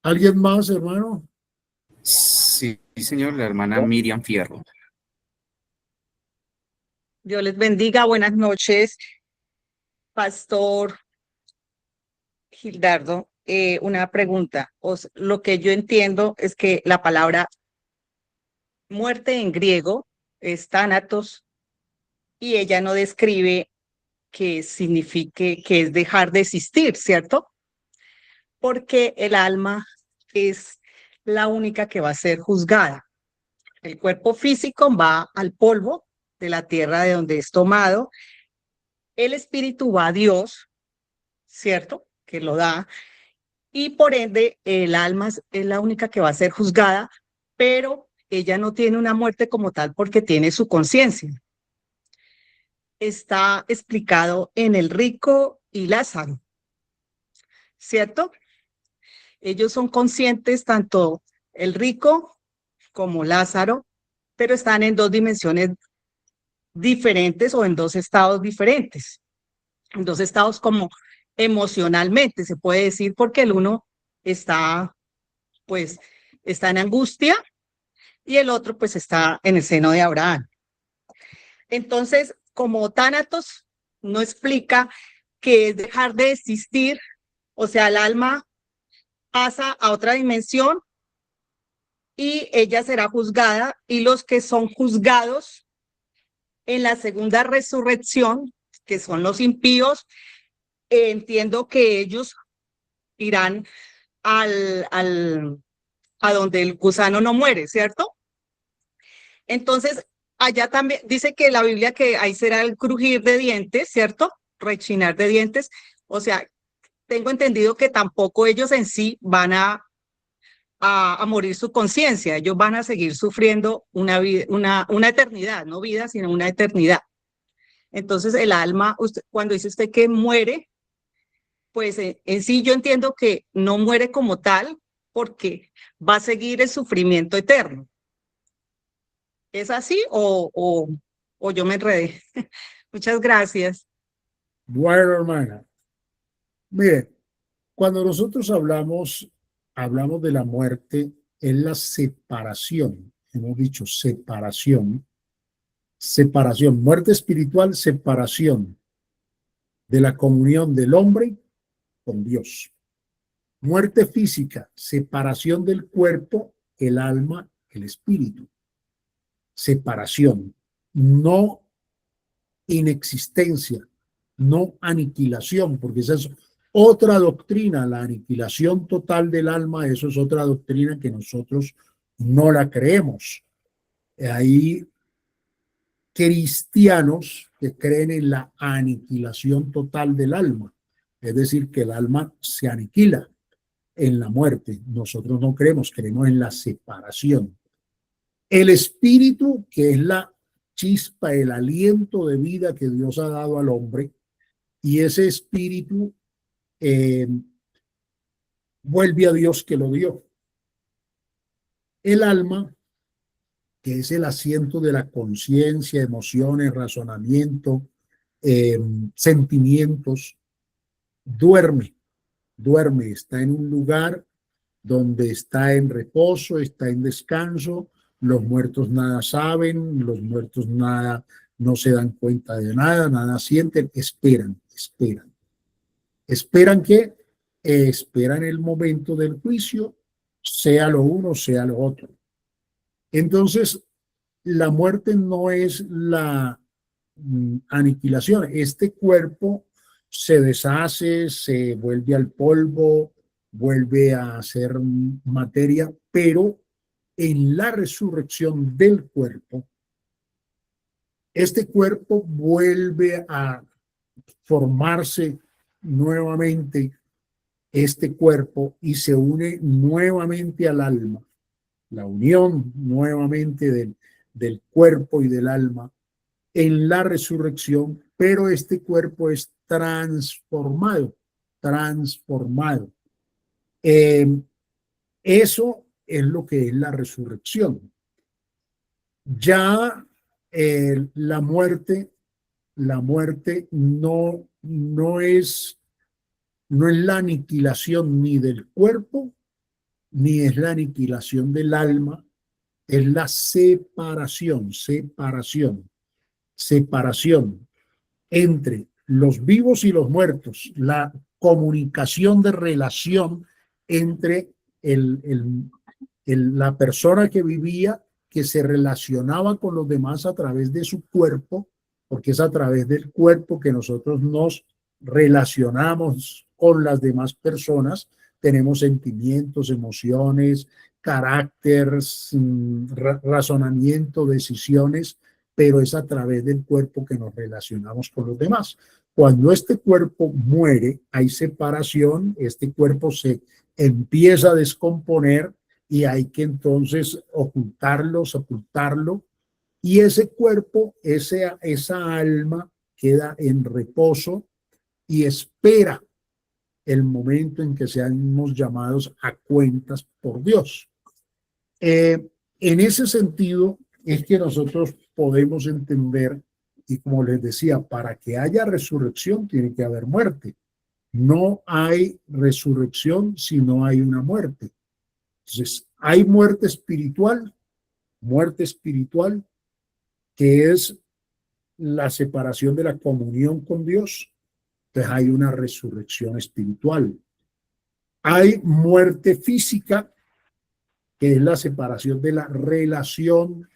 ¿Alguien más, hermano? Sí, señor, la hermana Miriam Fierro. Dios les bendiga, buenas noches, Pastor Gildardo. Una pregunta. Lo que yo entiendo es que la palabra muerte en griego es thanatos y ella no describe que signifique, que es dejar de existir, ¿cierto? Porque el alma es la única que va a ser juzgada. El cuerpo físico va al polvo de la tierra de donde es tomado. El espíritu va a Dios, ¿cierto? Que lo da. Y por ende, el alma es la única que va a ser juzgada, pero ella no tiene una muerte como tal porque tiene su conciencia. Está explicado en el rico y Lázaro, ¿cierto? Ellos son conscientes, tanto el rico como Lázaro, pero están en dos dimensiones diferentes o en dos estados diferentes. En dos estados como emocionalmente, se puede decir, porque el uno está, pues, está en angustia y el otro, pues, está en el seno de Abraham. Entonces, como Tánatos no explica que es dejar de existir, o sea, el alma pasa a otra dimensión y ella será juzgada, y los que son juzgados en la segunda resurrección, que son los impíos, entiendo que ellos irán a donde el gusano no muere, ¿cierto? Entonces, allá también dice que la Biblia que ahí será el crujir de dientes, ¿cierto? Rechinar de dientes. O sea, tengo entendido que tampoco ellos en sí van a morir su conciencia. Ellos van a seguir sufriendo una eternidad, no vida, sino una eternidad. Entonces, el alma, cuando dice usted que muere, pues en sí yo entiendo que no muere como tal, porque va a seguir el sufrimiento eterno. ¿Es así o yo me enredé? Muchas gracias. Bueno, hermana, mire, cuando nosotros hablamos de la muerte, es la separación. Hemos dicho separación, separación, muerte espiritual, separación de la comunión del hombre con Dios. Muerte física, separación del cuerpo, el alma, el espíritu. Separación, no inexistencia, no aniquilación, porque esa es otra doctrina, la aniquilación total del alma, eso es otra doctrina que nosotros no la creemos. Hay cristianos que creen en la aniquilación total del alma, es decir, que el alma se aniquila en la muerte. Nosotros no creemos, creemos en la separación. El espíritu, que es la chispa, el aliento de vida que Dios ha dado al hombre, y ese espíritu vuelve a Dios que lo dio. El alma, que es el asiento de la conciencia, emociones, razonamiento, sentimientos, duerme, está en un lugar donde está en reposo, está en descanso. Los muertos nada saben, los muertos nada, no se dan cuenta de nada, nada sienten, esperan. Esperan que esperan el momento del juicio, sea lo uno, sea lo otro. Entonces, la muerte no es la aniquilación. Este cuerpo se deshace, se vuelve al polvo, vuelve a ser materia, pero en la resurrección del cuerpo, este cuerpo vuelve a formarse nuevamente, este cuerpo, y se une nuevamente al alma. La unión nuevamente del cuerpo y del alma en la resurrección, pero este cuerpo es transformado. Eso es lo que es la resurrección. Ya la muerte no es la aniquilación ni del cuerpo, ni es la aniquilación del alma, es la separación entre los vivos y los muertos, la comunicación de relación entre la persona que vivía, que se relacionaba con los demás a través de su cuerpo, porque es a través del cuerpo que nosotros nos relacionamos con las demás personas, tenemos sentimientos, emociones, carácter, razonamiento, decisiones, pero es a través del cuerpo que nos relacionamos con los demás. Cuando este cuerpo muere, hay separación, este cuerpo se empieza a descomponer y hay que entonces ocultarlo, sepultarlo, y ese cuerpo, esa alma queda en reposo y espera el momento en que seamos llamados a cuentas por Dios. En ese sentido es que nosotros podemos entender, y como les decía, para que haya resurrección tiene que haber muerte. No hay resurrección si no hay una muerte. Entonces, hay muerte espiritual, que es la separación de la comunión con Dios. Entonces hay una resurrección espiritual. Hay muerte física, que es la separación de la relación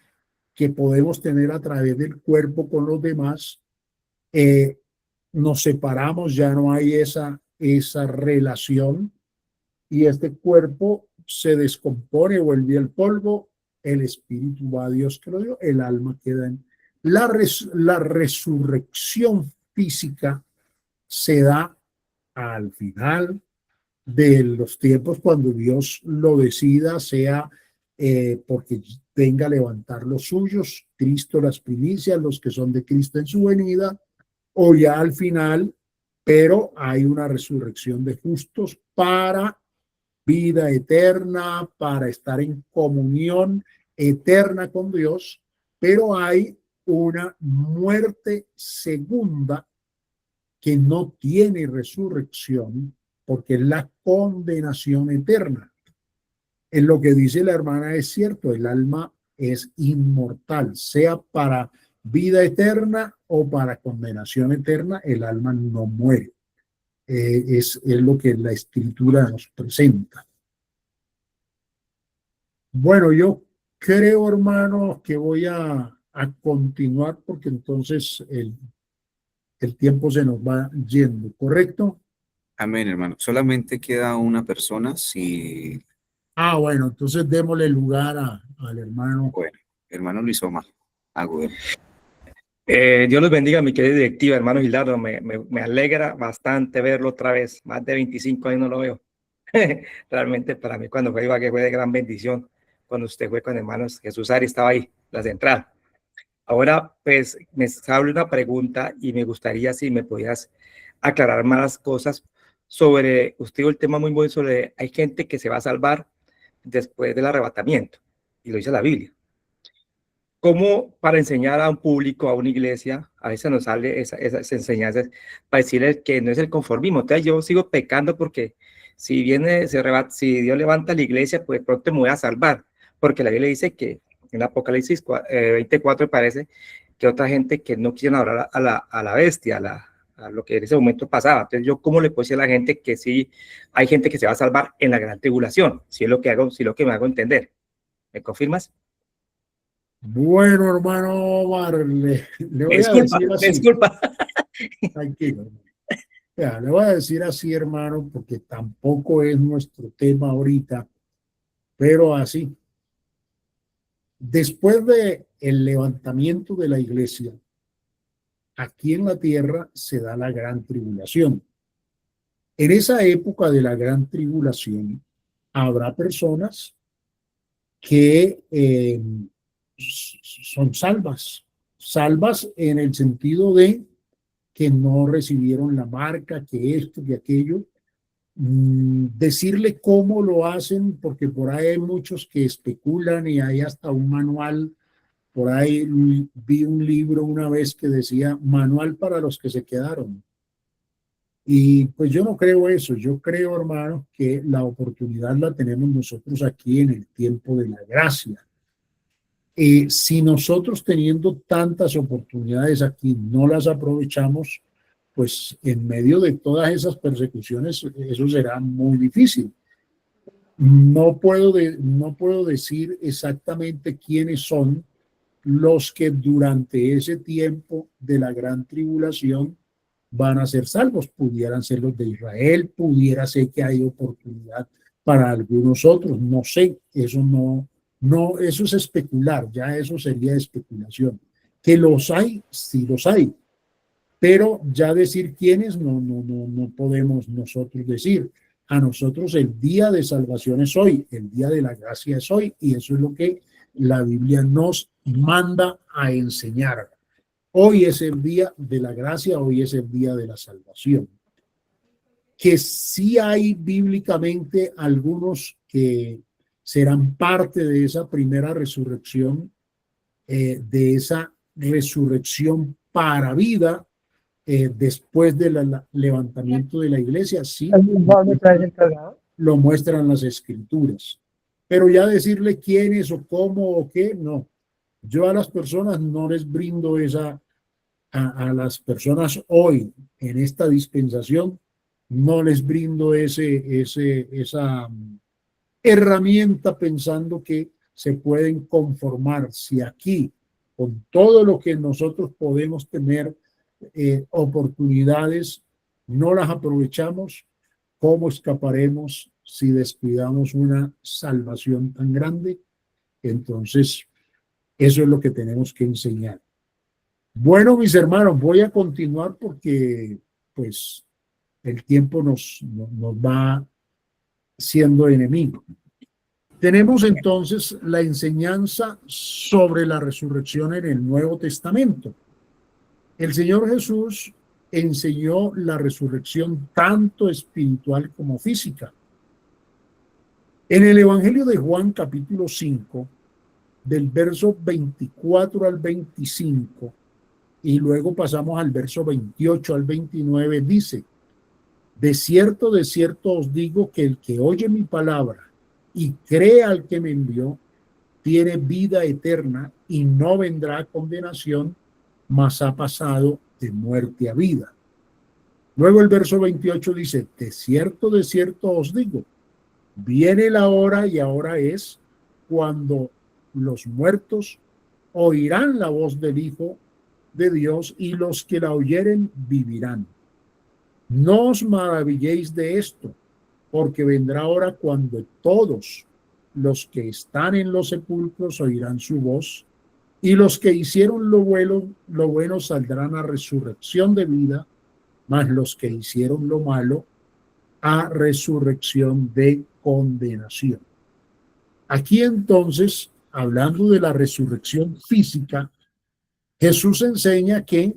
que podemos tener a través del cuerpo con los demás. Nos separamos, ya no hay esa relación, y este cuerpo se descompone, vuelve al polvo, el espíritu va a Dios que lo dio, el alma queda en la resurrección física. Se da al final de los tiempos, cuando Dios lo decida, sea porque venga a levantar los suyos, Cristo las primicias, los que son de Cristo en su venida, o ya al final, pero hay una resurrección de justos para vida eterna, para estar en comunión eterna con Dios, pero hay una muerte segunda que no tiene resurrección, porque es la condenación eterna. En lo que dice la hermana es cierto, el alma es inmortal, sea para vida eterna o para condenación eterna, el alma no muere. Es lo que la escritura nos presenta. Bueno, yo creo, hermanos, que voy a continuar porque entonces el tiempo se nos va yendo, ¿correcto? Amén, hermano. Solamente queda una persona. Si, Ah, bueno, entonces démosle lugar al hermano. bueno, hermano Luis Omar Agüero. Dios los bendiga, mi querida directiva, hermano Gildardo. Me alegra bastante verlo otra vez. Más de 25 años no lo veo. Realmente para mí cuando fue Ibagué fue de gran bendición. Cuando usted fue con hermanos Jesús Ari, estaba ahí, la central. Ahora, pues, me sale una pregunta y me gustaría si me podías aclarar más cosas sobre, usted dijo el tema muy bueno sobre, hay gente que se va a salvar después del arrebatamiento, y lo dice la Biblia. ¿Cómo para enseñar a un público, a una iglesia, a veces nos sale esas enseñanzas para decirles que no es el conformismo? Entonces yo sigo pecando porque si viene, si Dios levanta la iglesia, pues pronto me voy a salvar, porque la Biblia dice que en Apocalipsis 24 parece que otra gente que no quieren adorar a la bestia, a lo que en ese momento pasaba. Entonces yo, ¿cómo le puedo decir a la gente que sí hay gente que se va a salvar en la gran tribulación? Si es lo que hago, si es lo que me hago entender. ¿Me confirmas? Bueno, hermano Omar, le voy a Disculpa, decir así. disculpa. Tranquilo, hermano. Ya, le voy a decir así, hermano, porque tampoco es nuestro tema ahorita, pero así. Después de el levantamiento de la iglesia, aquí en la tierra se da la gran tribulación. En esa época de la gran tribulación, habrá personas que son salvas en el sentido de que no recibieron la marca, que esto, que aquello. Decirle cómo lo hacen, porque por ahí hay muchos que especulan y hay hasta un manual. Por ahí vi un libro una vez que decía manual para los que se quedaron. Y pues yo no creo eso. Yo creo, hermanos, que la oportunidad la tenemos nosotros aquí en el tiempo de la gracia. Si nosotros teniendo tantas oportunidades aquí no las aprovechamos, pues en medio de todas esas persecuciones eso será muy difícil. No puedo decir exactamente quiénes son los que durante ese tiempo de la gran tribulación van a ser salvos. Pudieran ser los de Israel, pudiera ser que hay oportunidad para algunos otros, no sé, eso no, eso es especular, ya eso sería especulación. Que los hay, sí los hay, pero ya decir quiénes no podemos nosotros decir. A nosotros el día de salvación es hoy, el día de la gracia es hoy, y eso es lo que la Biblia nos manda a enseñar. Hoy es el día de la gracia, hoy es el día de la salvación. Que sí hay bíblicamente algunos que serán parte de esa primera resurrección, de esa resurrección para vida, después del levantamiento de la iglesia, sí, lo muestran las escrituras. Pero ya decirle quiénes o cómo o qué, no. Yo a las personas no les brindo a las personas hoy en esta dispensación, no les brindo esa herramienta pensando que se pueden conformar. Si aquí, con todo lo que nosotros podemos tener, oportunidades, no las aprovechamos, ¿cómo escaparemos si descuidamos una salvación tan grande? Entonces, eso es lo que tenemos que enseñar. Bueno, mis hermanos, voy a continuar porque pues el tiempo nos va siendo enemigo. Tenemos entonces la enseñanza sobre la resurrección en el Nuevo Testamento. El Señor Jesús enseñó la resurrección tanto espiritual como física. En el Evangelio de Juan, capítulo 5, del verso 24 al 25 y luego pasamos al verso 28 al 29, dice: de cierto os digo que el que oye mi palabra y cree al que me envió, tiene vida eterna y no vendrá a condenación, mas ha pasado de muerte a vida. Luego el verso 28 dice: de cierto os digo, viene la hora y ahora es cuando los muertos oirán la voz del Hijo de Dios y los que la oyeren vivirán. No os maravilléis de esto, porque vendrá hora cuando todos los que están en los sepulcros oirán su voz, y los que hicieron lo bueno saldrán a resurrección de vida, mas los que hicieron lo malo a resurrección de condenación. Aquí entonces, hablando de la resurrección física, Jesús enseña que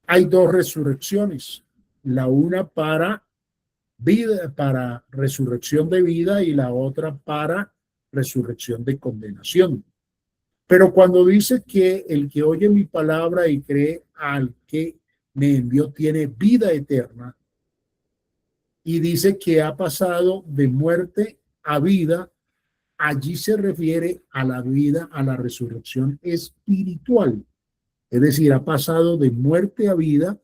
hay dos resurrecciones, la una para vida, para resurrección de vida, y la otra para resurrección de condenación. Pero cuando dice que el que oye mi palabra y cree al que me envió tiene vida eterna, y dice que ha pasado de muerte a vida, allí se refiere a la vida, a la resurrección espiritual. Es decir, ha pasado de muerte a vida,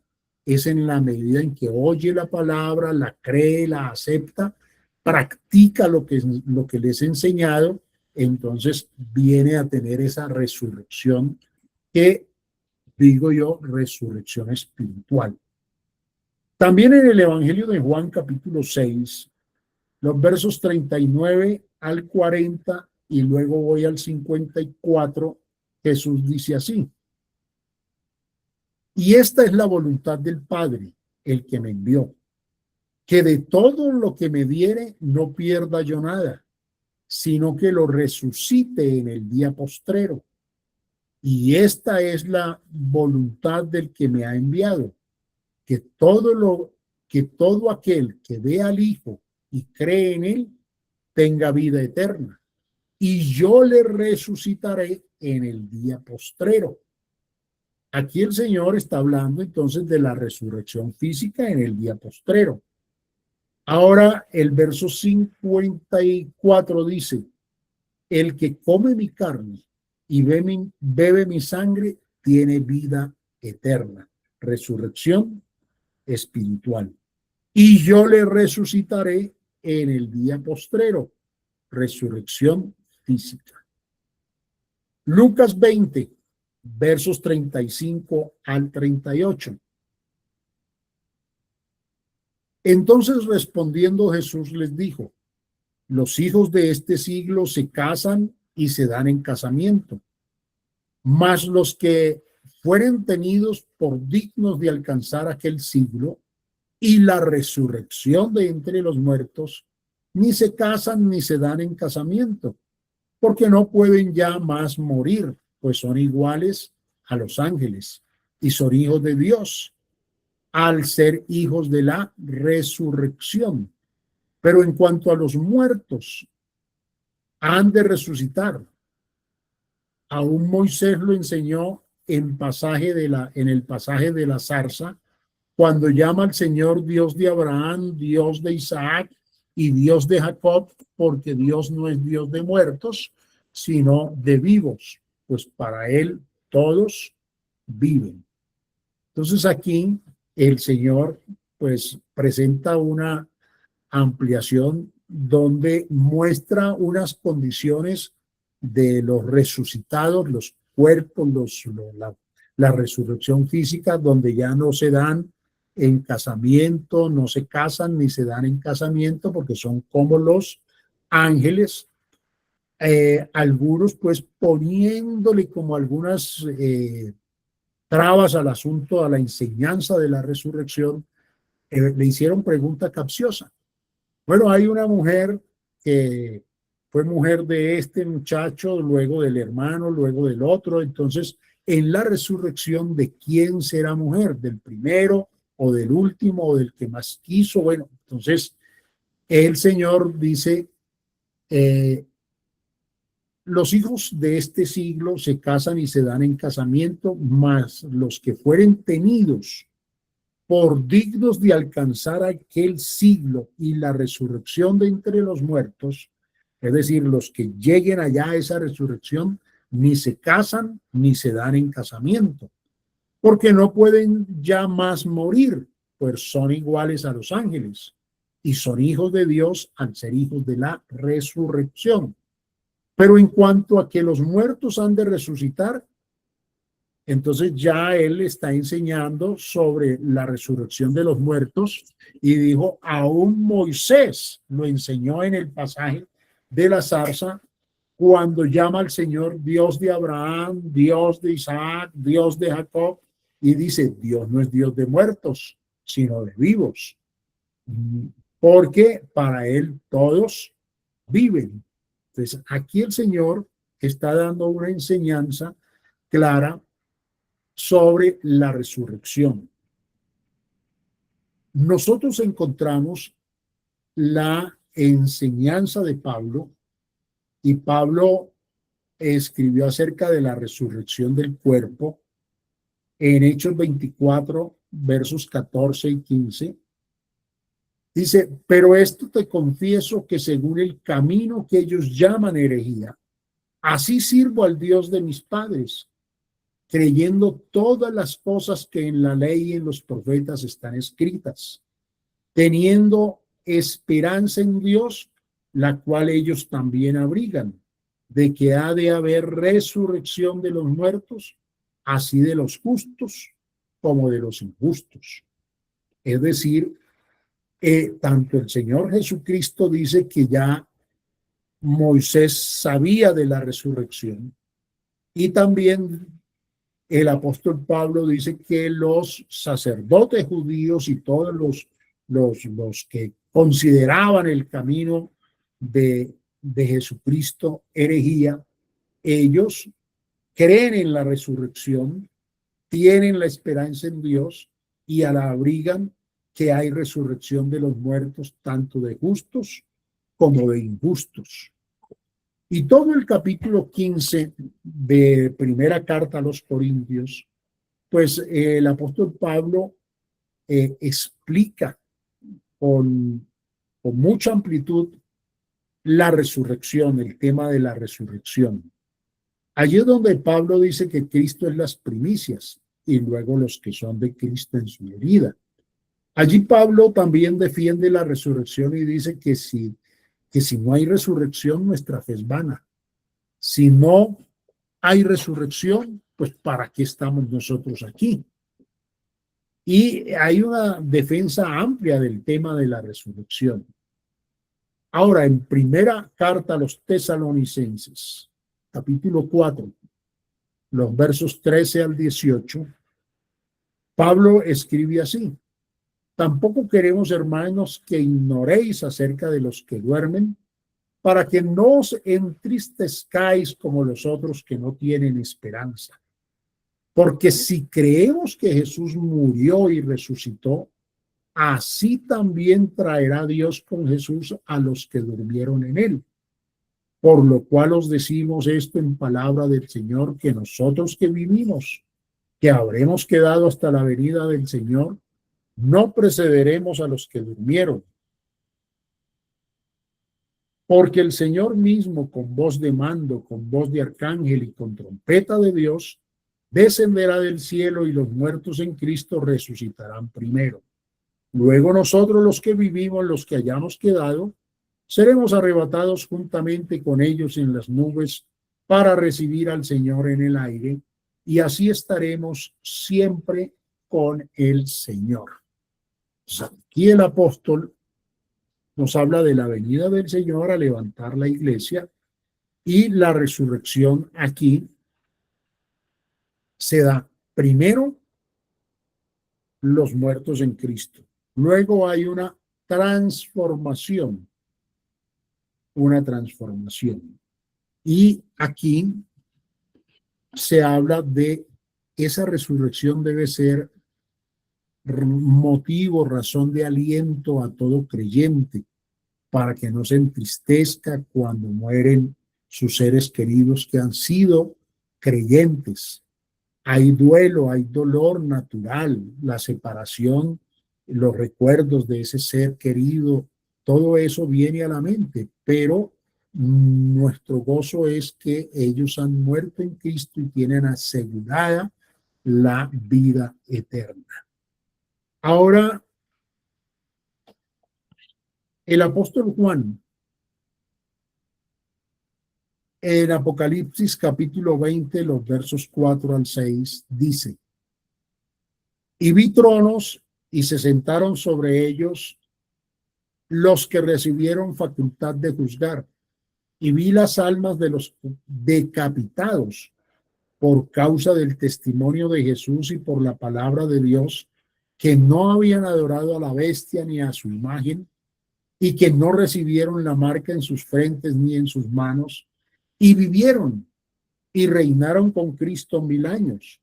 es en la medida en que oye la palabra, la cree, la acepta, practica lo que les he enseñado, entonces viene a tener esa resurrección que, digo yo, resurrección espiritual. También en el Evangelio de Juan, capítulo 6, los versos 39 al 40 y luego voy al 54, Jesús dice así: y esta es la voluntad del Padre, el que me envió, que de todo lo que me diere no pierda yo nada, sino que lo resucite en el día postrero. Y esta es la voluntad del que me ha enviado, que todo aquel que ve al Hijo y cree en él tenga vida eterna, y yo le resucitaré en el día postrero. Aquí el Señor está hablando entonces de la resurrección física en el día postrero. Ahora el verso 54 dice: el que come mi carne y bebe mi sangre tiene vida eterna, resurrección espiritual. Y yo le resucitaré en el día postrero, resurrección física. Lucas 20, versos 35 al 38. Entonces respondiendo Jesús les dijo: los hijos de este siglo se casan y se dan en casamiento, mas los que fueren tenidos por dignos de alcanzar aquel siglo y la resurrección de entre los muertos, ni se casan ni se dan en casamiento, porque no pueden ya más morir, pues son iguales a los ángeles y son hijos de Dios, al ser hijos de la resurrección. Pero en cuanto a los muertos, han de resucitar. Aún Moisés lo enseñó en el pasaje de la zarza, cuando llama al Señor Dios de Abraham, Dios de Isaac y Dios de Jacob, porque Dios no es Dios de muertos, sino de vivos, pues para él todos viven. Entonces aquí el Señor pues presenta una ampliación donde muestra unas condiciones de los resucitados, los cuerpos, la resurrección física, donde ya no se dan en casamiento, no se casan ni se dan en casamiento, porque son como los ángeles. Algunos pues poniéndole como algunas trabas al asunto, a la enseñanza de la resurrección, le hicieron pregunta capciosa. Bueno, hay una mujer que fue mujer de este muchacho, luego del hermano, luego del otro. Entonces, en la resurrección, ¿de quién será mujer? ¿Del primero o del último o del que más quiso? Bueno, entonces el Señor dice, los hijos de este siglo se casan y se dan en casamiento, mas los que fueren tenidos por dignos de alcanzar aquel siglo y la resurrección de entre los muertos, es decir, los que lleguen allá a esa resurrección, ni se casan ni se dan en casamiento, porque no pueden ya más morir, pues son iguales a los ángeles y son hijos de Dios al ser hijos de la resurrección. Pero en cuanto a que los muertos han de resucitar, entonces ya él está enseñando sobre la resurrección de los muertos y dijo, aún Moisés lo enseñó en el pasaje de la zarza cuando llama al Señor Dios de Abraham, Dios de Isaac, Dios de Jacob, y dice, Dios no es Dios de muertos, sino de vivos, porque para él todos viven. Entonces, aquí el Señor está dando una enseñanza clara sobre la resurrección. Nosotros encontramos la enseñanza de Pablo, y Pablo escribió acerca de la resurrección del cuerpo en Hechos 24, versos 14 y 15. Dice, pero esto te confieso que según el camino que ellos llaman herejía, así sirvo al Dios de mis padres, creyendo todas las cosas que en la ley y en los profetas están escritas, teniendo esperanza en Dios, la cual ellos también abrigan, de que ha de haber resurrección de los muertos, así de los justos como de los injustos. Es decir, tanto el Señor Jesucristo dice que ya Moisés sabía de la resurrección, y también el apóstol Pablo dice que los sacerdotes judíos y todos los que consideraban el camino de Jesucristo herejía, ellos creen en la resurrección, tienen la esperanza en Dios y abrigan que hay resurrección de los muertos, tanto de justos como de injustos. Y todo el capítulo 15 de primera carta a los Corintios, pues el apóstol Pablo explica con mucha amplitud la resurrección, el tema de la resurrección. Allí es donde Pablo dice que Cristo es las primicias y luego los que son de Cristo en su herida. Allí Pablo también defiende la resurrección y dice que si no hay resurrección, nuestra fe es vana. Si no hay resurrección, pues ¿para qué estamos nosotros aquí? Y hay una defensa amplia del tema de la resurrección. Ahora, en primera carta a los Tesalonicenses, capítulo 4, los versos 13 al 18, Pablo escribe así: tampoco queremos, hermanos, que ignoréis acerca de los que duermen, para que no os entristezcáis como los otros que no tienen esperanza. Porque si creemos que Jesús murió y resucitó, así también traerá Dios con Jesús a los que durmieron en él. Por lo cual os decimos esto en palabra del Señor, que nosotros que vivimos, que habremos quedado hasta la venida del Señor, no precederemos a los que durmieron. Porque el Señor mismo, con voz de mando, con voz de arcángel y con trompeta de Dios, descenderá del cielo, y los muertos en Cristo resucitarán primero. Luego nosotros, los que vivimos, los que hayamos quedado, seremos arrebatados juntamente con ellos en las nubes para recibir al Señor en el aire, y así estaremos siempre con el Señor. Aquí el apóstol nos habla de la venida del Señor a levantar la iglesia, y la resurrección aquí se da primero los muertos en Cristo. Luego hay una transformación. Y aquí se habla de esa resurrección debe ser motivo, razón de aliento a todo creyente, para que no se entristezca cuando mueren sus seres queridos que han sido creyentes. Hay duelo, hay dolor natural, la separación, los recuerdos de ese ser querido, todo eso viene a la mente, pero nuestro gozo es que ellos han muerto en Cristo y tienen asegurada la vida eterna. Ahora, el apóstol Juan, en Apocalipsis capítulo 20, los versos 4 al 6, dice: y vi tronos y se sentaron sobre ellos los que recibieron facultad de juzgar, y vi las almas de los decapitados por causa del testimonio de Jesús y por la palabra de Dios, que no habían adorado a la bestia ni a su imagen, y que no recibieron la marca en sus frentes ni en sus manos, y vivieron y reinaron con Cristo 1000 años.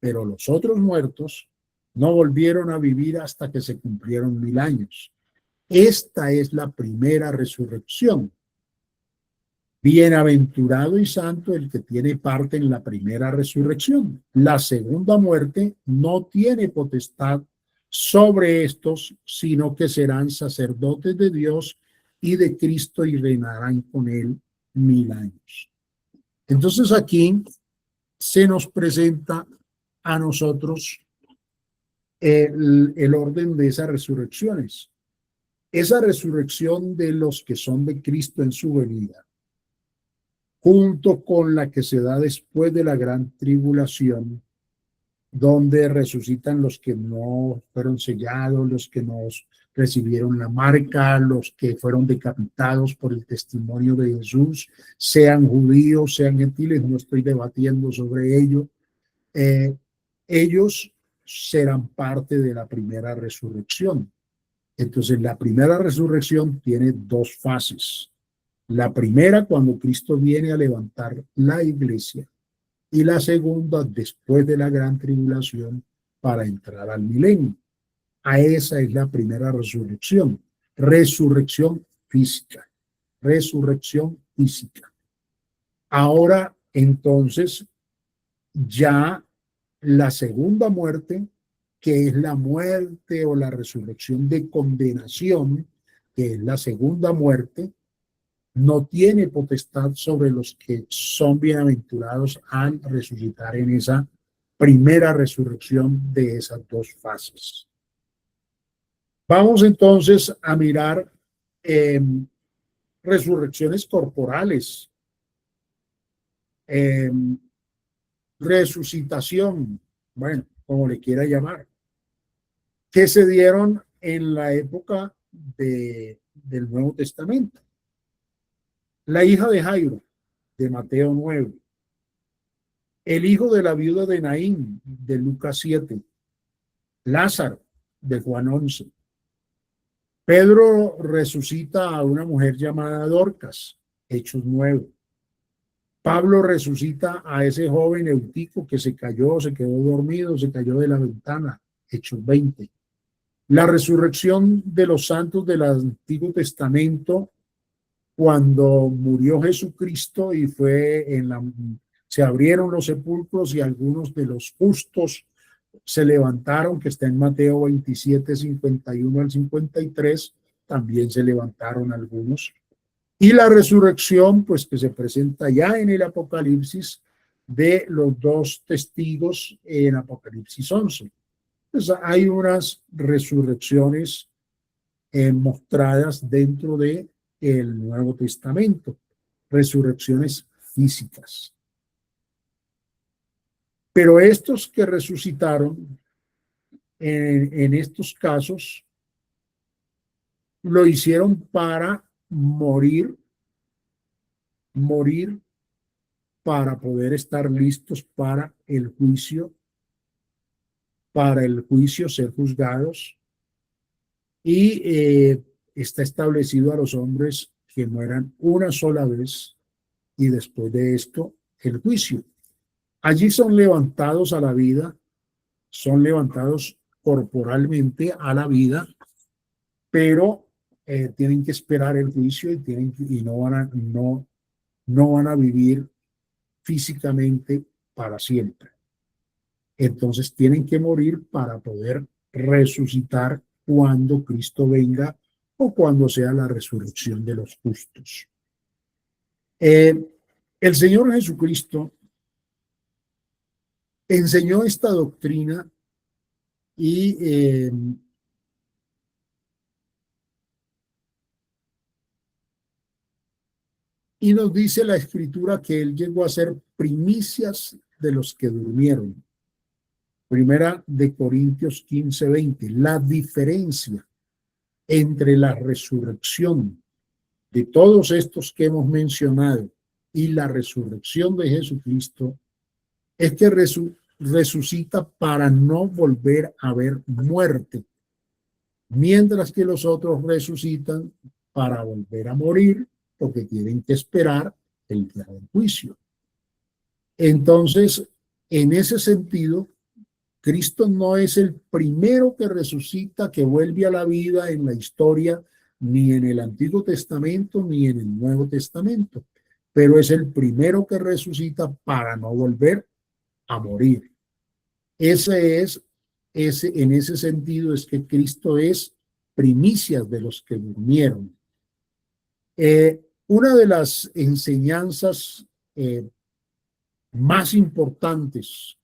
Pero los otros muertos no volvieron a vivir hasta que se cumplieron 1000 años. Esta es la primera resurrección. Bienaventurado y santo el que tiene parte en la primera resurrección. La segunda muerte no tiene potestad sobre estos, sino que serán sacerdotes de Dios y de Cristo y reinarán con él 1000 años. Entonces aquí se nos presenta a nosotros el orden de esas resurrecciones. Esa resurrección de los que son de Cristo en su venida, junto con la que se da después de la gran tribulación, donde resucitan los que no fueron sellados, los que no recibieron la marca, los que fueron decapitados por el testimonio de Jesús, sean judíos, sean gentiles, no estoy debatiendo sobre ello. Ellos serán parte de la primera resurrección. Entonces, la primera resurrección tiene dos fases. La primera, cuando Cristo viene a levantar la iglesia, y la segunda, después de la gran tribulación, para entrar al milenio. A esa es la primera resurrección. Resurrección física. Resurrección física. Ahora, entonces, ya la segunda muerte, que es la muerte o la resurrección de condenación, que es la segunda muerte, no tiene potestad sobre los que son bienaventurados al resucitar en esa primera resurrección de esas dos fases. Vamos entonces a mirar resurrecciones corporales, resucitación, bueno, como le quiera llamar, que se dieron en la época del Nuevo Testamento. La hija de Jairo, de Mateo 9. El hijo de la viuda de Naín, de Lucas 7. Lázaro, de Juan 11. Pedro resucita a una mujer llamada Dorcas, Hechos 9. Pablo resucita a ese joven Eutico que se cayó, se quedó dormido, se cayó de la ventana, Hechos 20. La resurrección de los santos del Antiguo Testamento, cuando murió Jesucristo y se abrieron los sepulcros y algunos de los justos se levantaron, que está en Mateo 27, 51 al 53, también se levantaron algunos. Y la resurrección, pues que se presenta ya en el Apocalipsis de los dos testigos en Apocalipsis 11. Pues hay unas resurrecciones mostradas dentro de el Nuevo Testamento, resurrecciones físicas. Pero estos que resucitaron en estos casos lo hicieron para morir para poder estar listos para el juicio ser juzgados, y está establecido a los hombres que mueran una sola vez y después de esto el juicio. Allí son levantados a la vida, son levantados corporalmente a la vida, pero tienen que esperar el juicio y no no van a vivir físicamente para siempre. Entonces tienen que morir para poder resucitar cuando Cristo venga o cuando sea la resurrección de los justos. El Señor Jesucristo enseñó esta doctrina y nos dice la Escritura que Él llegó a ser primicias de los que durmieron. Primera de Corintios 15:20. La diferencia entre la resurrección de todos estos que hemos mencionado y la resurrección de Jesucristo es que resucita para no volver a ver muerte, mientras que los otros resucitan para volver a morir porque tienen que esperar el día del juicio. Entonces, en ese sentido, Cristo no es el primero que resucita, que vuelve a la vida en la historia, ni en el Antiguo Testamento, ni en el Nuevo Testamento, pero es el primero que resucita para no volver a morir. En ese sentido es que Cristo es primicias de los que durmieron. Una de las enseñanzas más importantes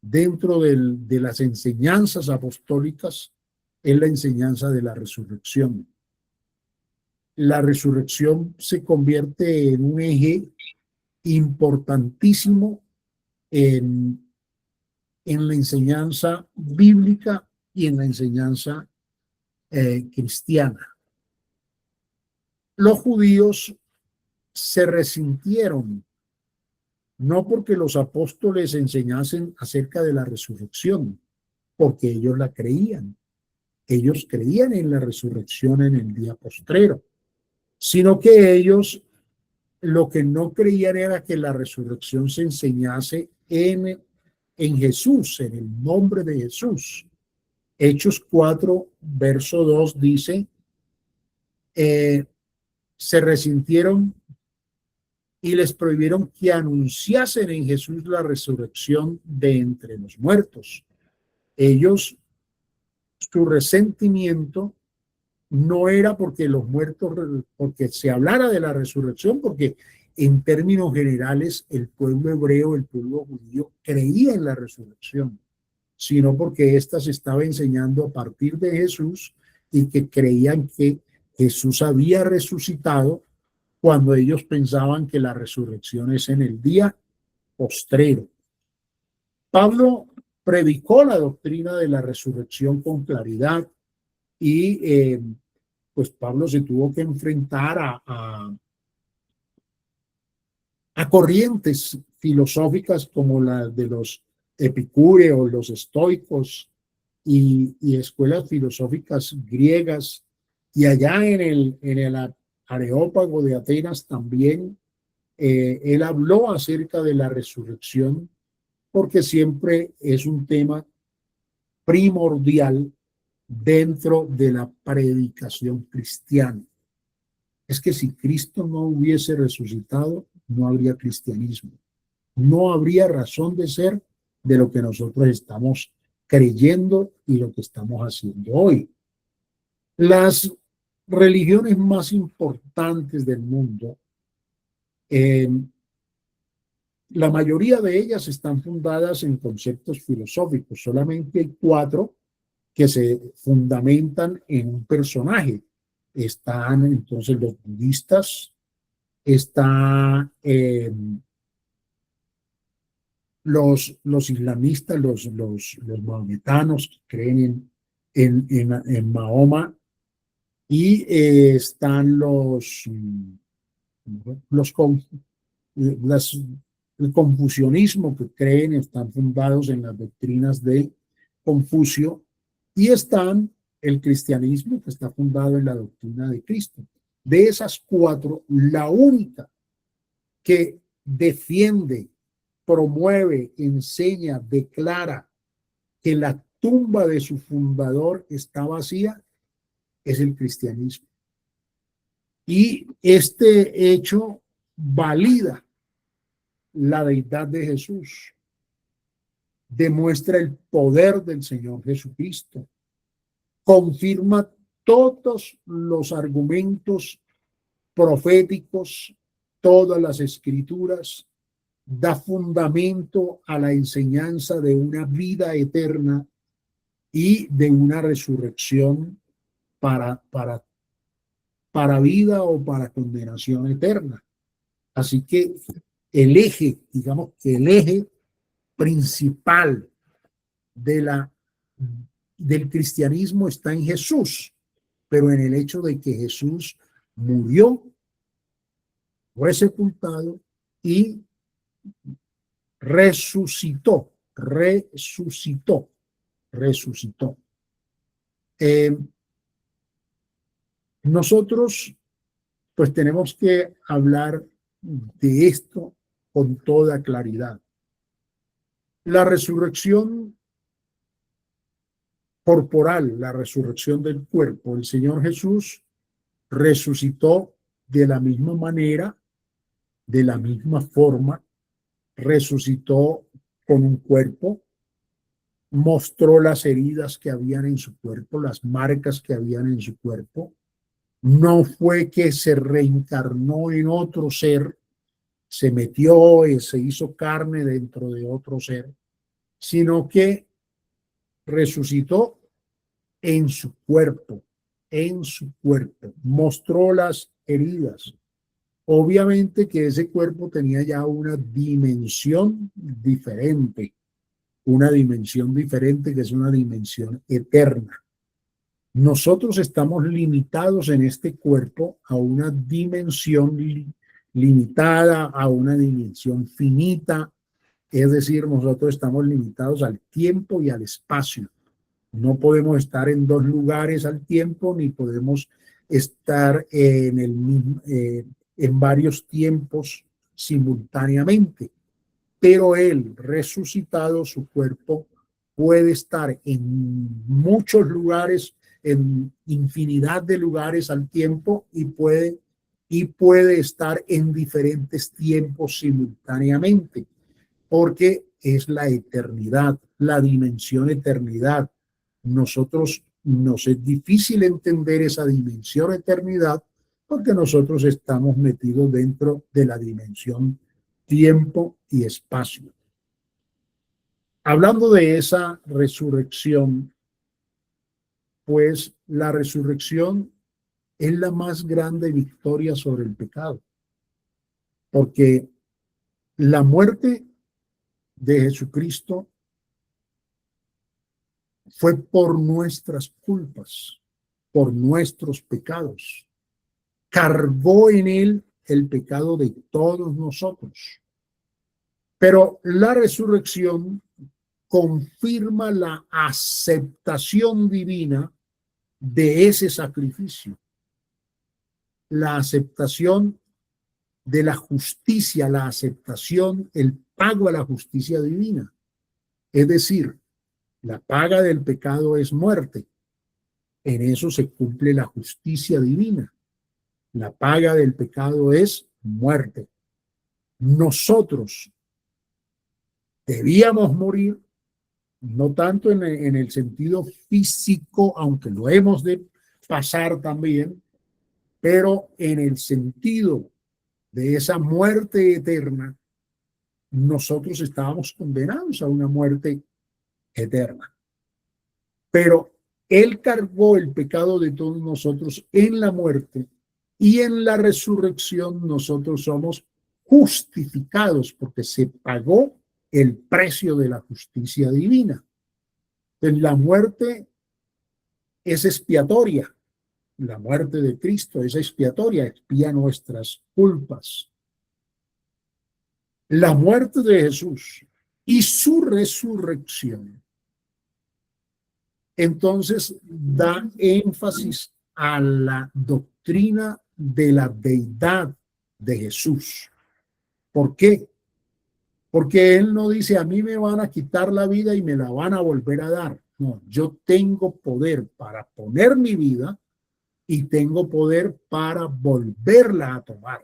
dentro de las enseñanzas apostólicas es la enseñanza de la resurrección. La resurrección se convierte en un eje importantísimo en la enseñanza bíblica y en la enseñanza cristiana. Los judíos se resintieron, no porque los apóstoles enseñasen acerca de la resurrección, porque ellos la creían. Ellos creían en la resurrección en el día postrero, sino que ellos lo que no creían era que la resurrección se enseñase en Jesús, en el nombre de Jesús. Hechos 4, verso 2 dice, se resintieron y les prohibieron que anunciasen en Jesús la resurrección de entre los muertos. Ellos, su resentimiento no era porque los muertos, porque se hablara de la resurrección, porque en términos generales el pueblo hebreo, el pueblo judío creía en la resurrección, sino porque ésta se estaba enseñando a partir de Jesús y que creían que Jesús había resucitado cuando ellos pensaban que la resurrección es en el día postrero. Pablo predicó la doctrina de la resurrección con claridad y pues Pablo se tuvo que enfrentar a corrientes filosóficas como la de los epicúreos, los estoicos y escuelas filosóficas griegas. Y allá en el Areópago de Atenas también él habló acerca de la resurrección, porque siempre es un tema primordial dentro de la predicación cristiana. Es que si Cristo no hubiese resucitado, no habría cristianismo. No habría razón de ser de lo que nosotros estamos creyendo y lo que estamos haciendo hoy. Las religiones más importantes del mundo, la mayoría de ellas están fundadas en conceptos filosóficos. Solamente hay 4 que se fundamentan en un personaje. Están entonces los budistas, está los islamistas, los mahometanos que creen en Mahoma, y están el confucianismo, que creen, están fundados en las doctrinas de Confucio, y están el cristianismo, que está fundado en la doctrina de Cristo. De esas 4, la única que defiende, promueve, enseña, declara que la tumba de su fundador está vacía es el cristianismo. Y este hecho valida la deidad de Jesús, demuestra el poder del Señor Jesucristo, confirma todos los argumentos proféticos, todas las escrituras, da fundamento a la enseñanza de una vida eterna y de una resurrección para vida o para condenación eterna. Así que el eje, digamos que el eje principal del cristianismo está en Jesús, pero en el hecho de que Jesús murió, fue sepultado y resucitó. Nosotros pues tenemos que hablar de esto con toda claridad. La resurrección corporal, la resurrección del cuerpo, el Señor Jesús resucitó de la misma manera, de la misma forma, resucitó con un cuerpo, mostró las heridas que habían en su cuerpo, las marcas que habían en su cuerpo. No fue que se reencarnó en otro ser, se metió y se hizo carne dentro de otro ser, sino que resucitó en su cuerpo, mostró las heridas. Obviamente que ese cuerpo tenía ya una dimensión diferente que es una dimensión eterna. Nosotros estamos limitados en este cuerpo a una dimensión limitada, a una dimensión finita, es decir, nosotros estamos limitados al tiempo y al espacio. No podemos estar en dos lugares al tiempo, ni podemos estar en varios tiempos simultáneamente. Pero Él, resucitado, su cuerpo puede estar en muchos lugares, en infinidad de lugares al tiempo y puede estar en diferentes tiempos simultáneamente, porque es la eternidad, la dimensión eternidad. Nosotros nos es difícil entender esa dimensión eternidad porque nosotros estamos metidos dentro de la dimensión tiempo y espacio. Hablando de esa resurrección, pues la resurrección es la más grande victoria sobre el pecado, porque la muerte de Jesucristo fue por nuestras culpas, por nuestros pecados. Cargó en él el pecado de todos nosotros. Pero la resurrección confirma la aceptación divina de ese sacrificio, la aceptación de la justicia, la aceptación, el pago a la justicia divina. Es decir, la paga del pecado es muerte. En eso se cumple la justicia divina. La paga del pecado es muerte. Nosotros debíamos morir, no tanto en el sentido físico, aunque lo hemos de pasar también, pero en el sentido de esa muerte eterna, nosotros estábamos condenados a una muerte eterna. Pero Él cargó el pecado de todos nosotros en la muerte y en la resurrección nosotros somos justificados porque se pagó el precio de la justicia divina. Entonces, la muerte es expiatoria. La muerte de Cristo es expiatoria, expía nuestras culpas. La muerte de Jesús y su resurrección, entonces, da énfasis a la doctrina de la deidad de Jesús. ¿Por qué? Porque Él no dice, a mí me van a quitar la vida y me la van a volver a dar. No, yo tengo poder para poner mi vida y tengo poder para volverla a tomar.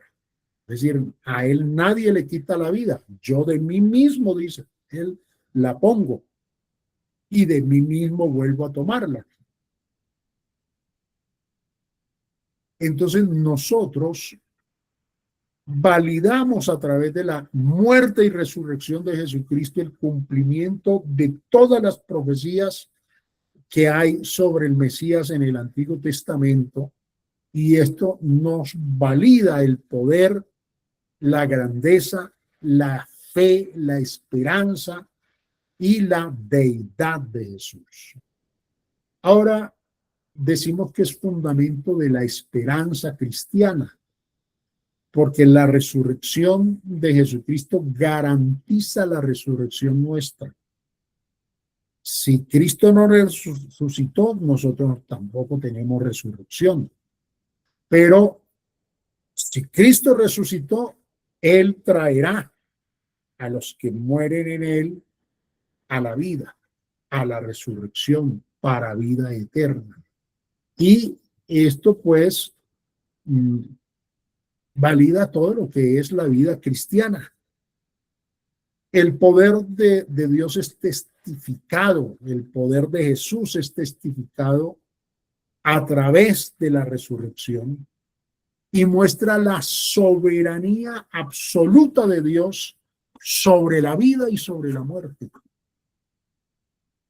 Es decir, a él nadie le quita la vida. Yo de mí mismo, dice, él la pongo y de mí mismo vuelvo a tomarla. Entonces nosotros validamos a través de la muerte y resurrección de Jesucristo el cumplimiento de todas las profecías que hay sobre el Mesías en el Antiguo Testamento, y esto nos valida el poder, la grandeza, la fe, la esperanza y la deidad de Jesús. Ahora decimos que es fundamento de la esperanza cristiana, porque la resurrección de Jesucristo garantiza la resurrección nuestra. Si Cristo no resucitó, nosotros tampoco tenemos resurrección. Pero si Cristo resucitó, Él traerá a los que mueren en Él a la vida, a la resurrección, para vida eterna. Y esto pues valida todo lo que es la vida cristiana. El poder de Dios es testificado, el poder de Jesús es testificado a través de la resurrección y muestra la soberanía absoluta de Dios sobre la vida y sobre la muerte.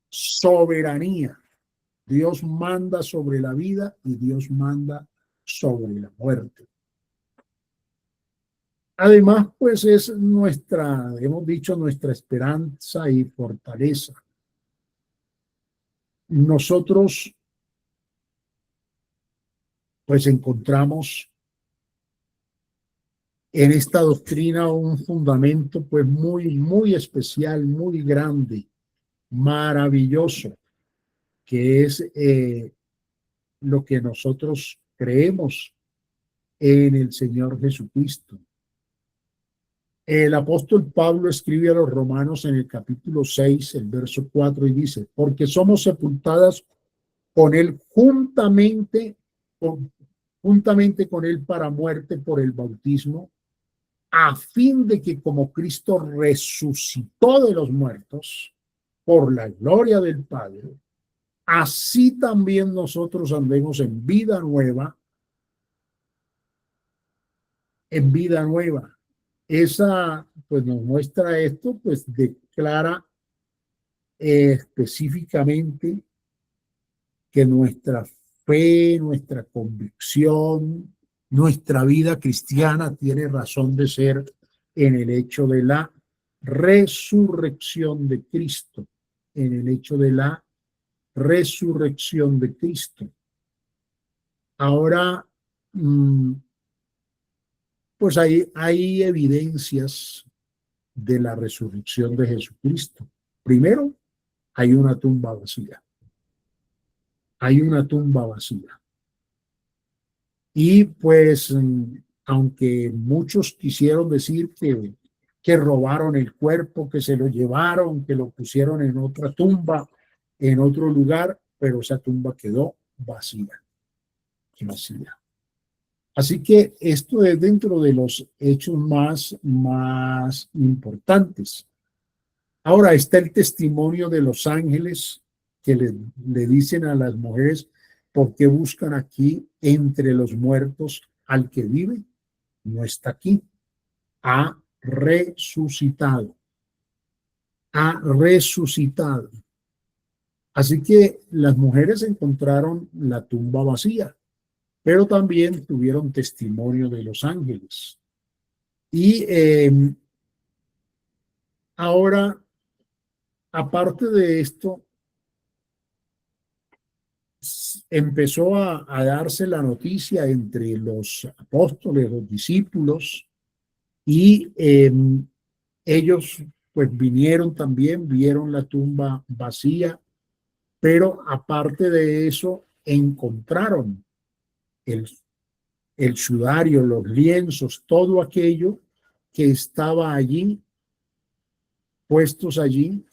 Soberanía. Dios manda sobre la vida y Dios manda sobre la muerte. Además, pues es nuestra, hemos dicho, nuestra esperanza y fortaleza. Nosotros, pues encontramos en esta doctrina un fundamento, pues muy especial, muy grande, maravilloso, que es lo que nosotros creemos en el Señor Jesucristo. El apóstol Pablo escribe a los romanos en el capítulo 6, el verso 4, y dice, porque somos sepultadas con él juntamente con él para muerte por el bautismo, a fin de que como Cristo resucitó de los muertos por la gloria del Padre, así también nosotros andemos en vida nueva, en vida nueva. Esa, pues nos muestra esto, pues declara específicamente que nuestra fe, nuestra convicción, nuestra vida cristiana tiene razón de ser en el hecho de la resurrección de Cristo, en el hecho de la resurrección de Cristo. Ahora, pues hay evidencias de la resurrección de Jesucristo. Primero, hay una tumba vacía. Hay una tumba vacía. Y pues, aunque muchos quisieron decir que robaron el cuerpo, que se lo llevaron, que lo pusieron en otra tumba, en otro lugar, pero esa tumba quedó vacía. Vacía. Así que esto es dentro de los hechos más importantes. Ahora está el testimonio de los ángeles que le dicen a las mujeres, ¿por qué buscan aquí entre los muertos al que vive? No está aquí. Ha resucitado. Ha resucitado. Así que las mujeres encontraron la tumba vacía, pero también tuvieron testimonio de los ángeles. Y ahora, aparte de esto, empezó a darse la noticia entre los apóstoles, los discípulos, y ellos pues vinieron también, vieron la tumba vacía, pero aparte de eso, encontraron el sudario, los lienzos, todo aquello que estaba allí, puestos allí,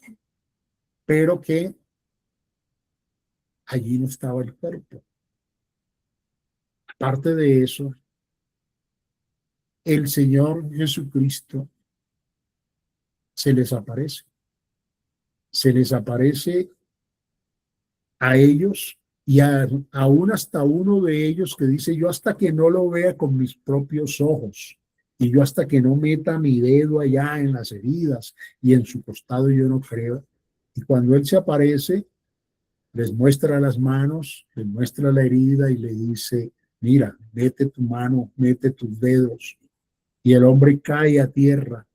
pero que allí no estaba el cuerpo. Aparte de eso, el Señor Jesucristo se les aparece. Se les aparece a ellos y aún hasta uno de ellos que dice: yo hasta que no lo vea con mis propios ojos y yo hasta que no meta mi dedo allá en las heridas y en su costado, yo no creo. Y cuando él se aparece, les muestra las manos, les muestra la herida y le dice: mira, mete tu mano, mete tus dedos. Y el hombre cae a tierra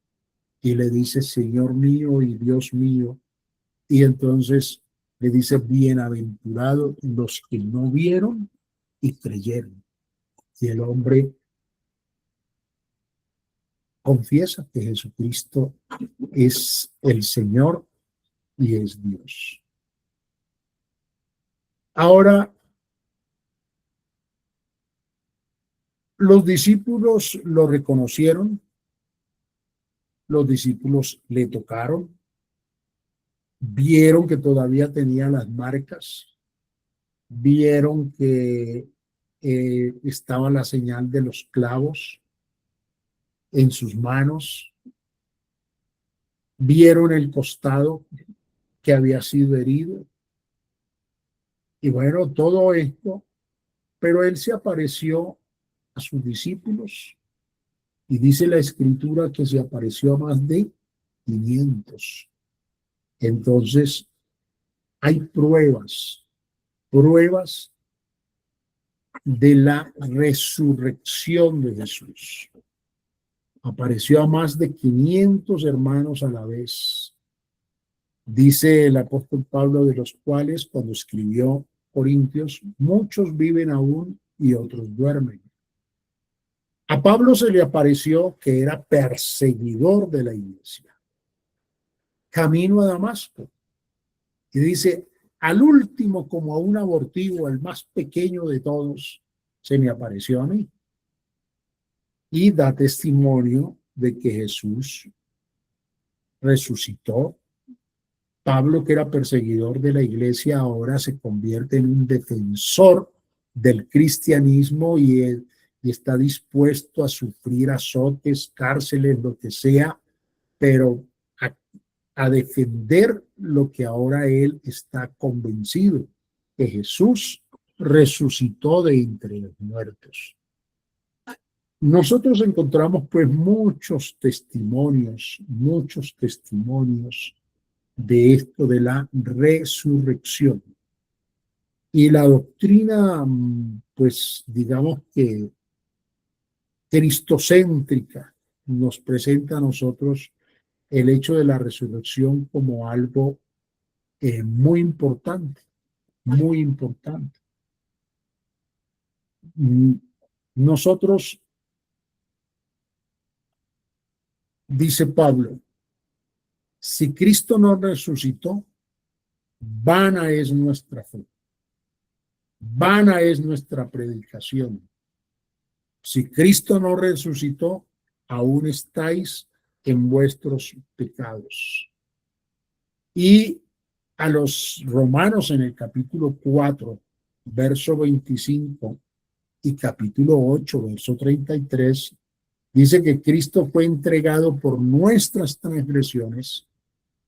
y le dice: Señor mío y Dios mío. Y entonces le dice: bienaventurados los que no vieron y creyeron. Y el hombre confiesa que Jesucristo es el Señor y es Dios. Ahora, los discípulos lo reconocieron, los discípulos le tocaron, vieron que todavía tenía las marcas, vieron que estaba la señal de los clavos en sus manos, vieron el costado que había sido herido. Y bueno, todo esto, pero él se apareció a sus discípulos y dice la escritura que se apareció a más de 500. Entonces, hay pruebas de la resurrección de Jesús. Apareció a más de 500 hermanos a la vez. Dice el apóstol Pablo, de los cuales, cuando escribió Corintios, muchos viven aún y otros duermen. A Pablo se le apareció que era perseguidor de la iglesia, camino a Damasco. Y dice: al último, como a un abortivo, el más pequeño de todos, se me apareció a mí. Y da testimonio de que Jesús resucitó. Pablo, que era perseguidor de la iglesia, ahora se convierte en un defensor del cristianismo y está dispuesto a sufrir azotes, cárceles, lo que sea, pero a defender lo que ahora él está convencido, que Jesús resucitó de entre los muertos. Nosotros encontramos pues muchos testimonios de esto de la resurrección. Y la doctrina, pues digamos que cristocéntrica, nos presenta a nosotros el hecho de la resurrección como algo muy importante, muy importante. Nosotros, dice Pablo, si Cristo no resucitó, vana es nuestra fe, vana es nuestra predicación. Si Cristo no resucitó, aún estáis en vuestros pecados. Y a los romanos, en el capítulo 4, verso 25, y capítulo 8, verso 33, dice que Cristo fue entregado por nuestras transgresiones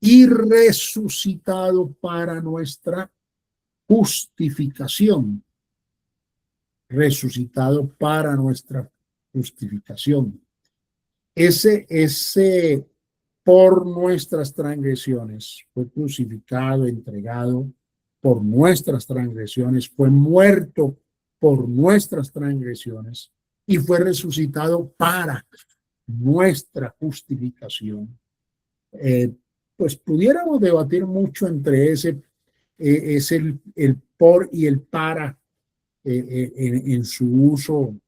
y resucitado para nuestra justificación. Resucitado para nuestra justificación. Ese por nuestras transgresiones fue crucificado, entregado por nuestras transgresiones, fue muerto por nuestras transgresiones y fue resucitado para nuestra justificación. Pues pudiéramos debatir mucho entre ese, es el por y el para en su uso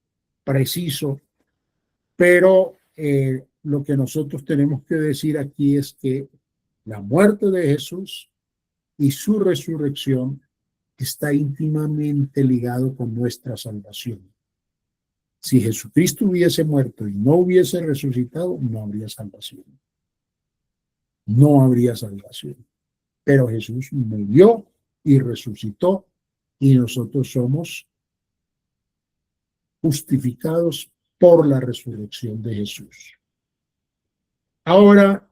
preciso, pero lo que nosotros tenemos que decir aquí es que la muerte de Jesús y su resurrección está íntimamente ligado con nuestra salvación. Si Jesucristo hubiese muerto y no hubiese resucitado, no habría salvación. No habría salvación. Pero Jesús murió y resucitó y nosotros somos justificados por la resurrección de Jesús. Ahora,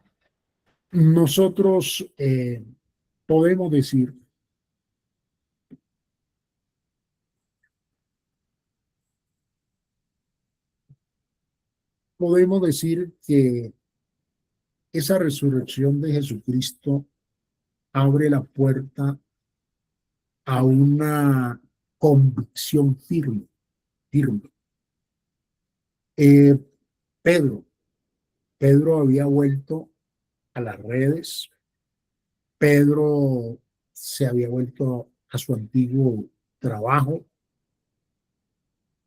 nosotros podemos decir que esa resurrección de Jesucristo abre la puerta a una convicción firme. Eh, Pedro había vuelto a las redes. Pedro se había vuelto a su antiguo trabajo.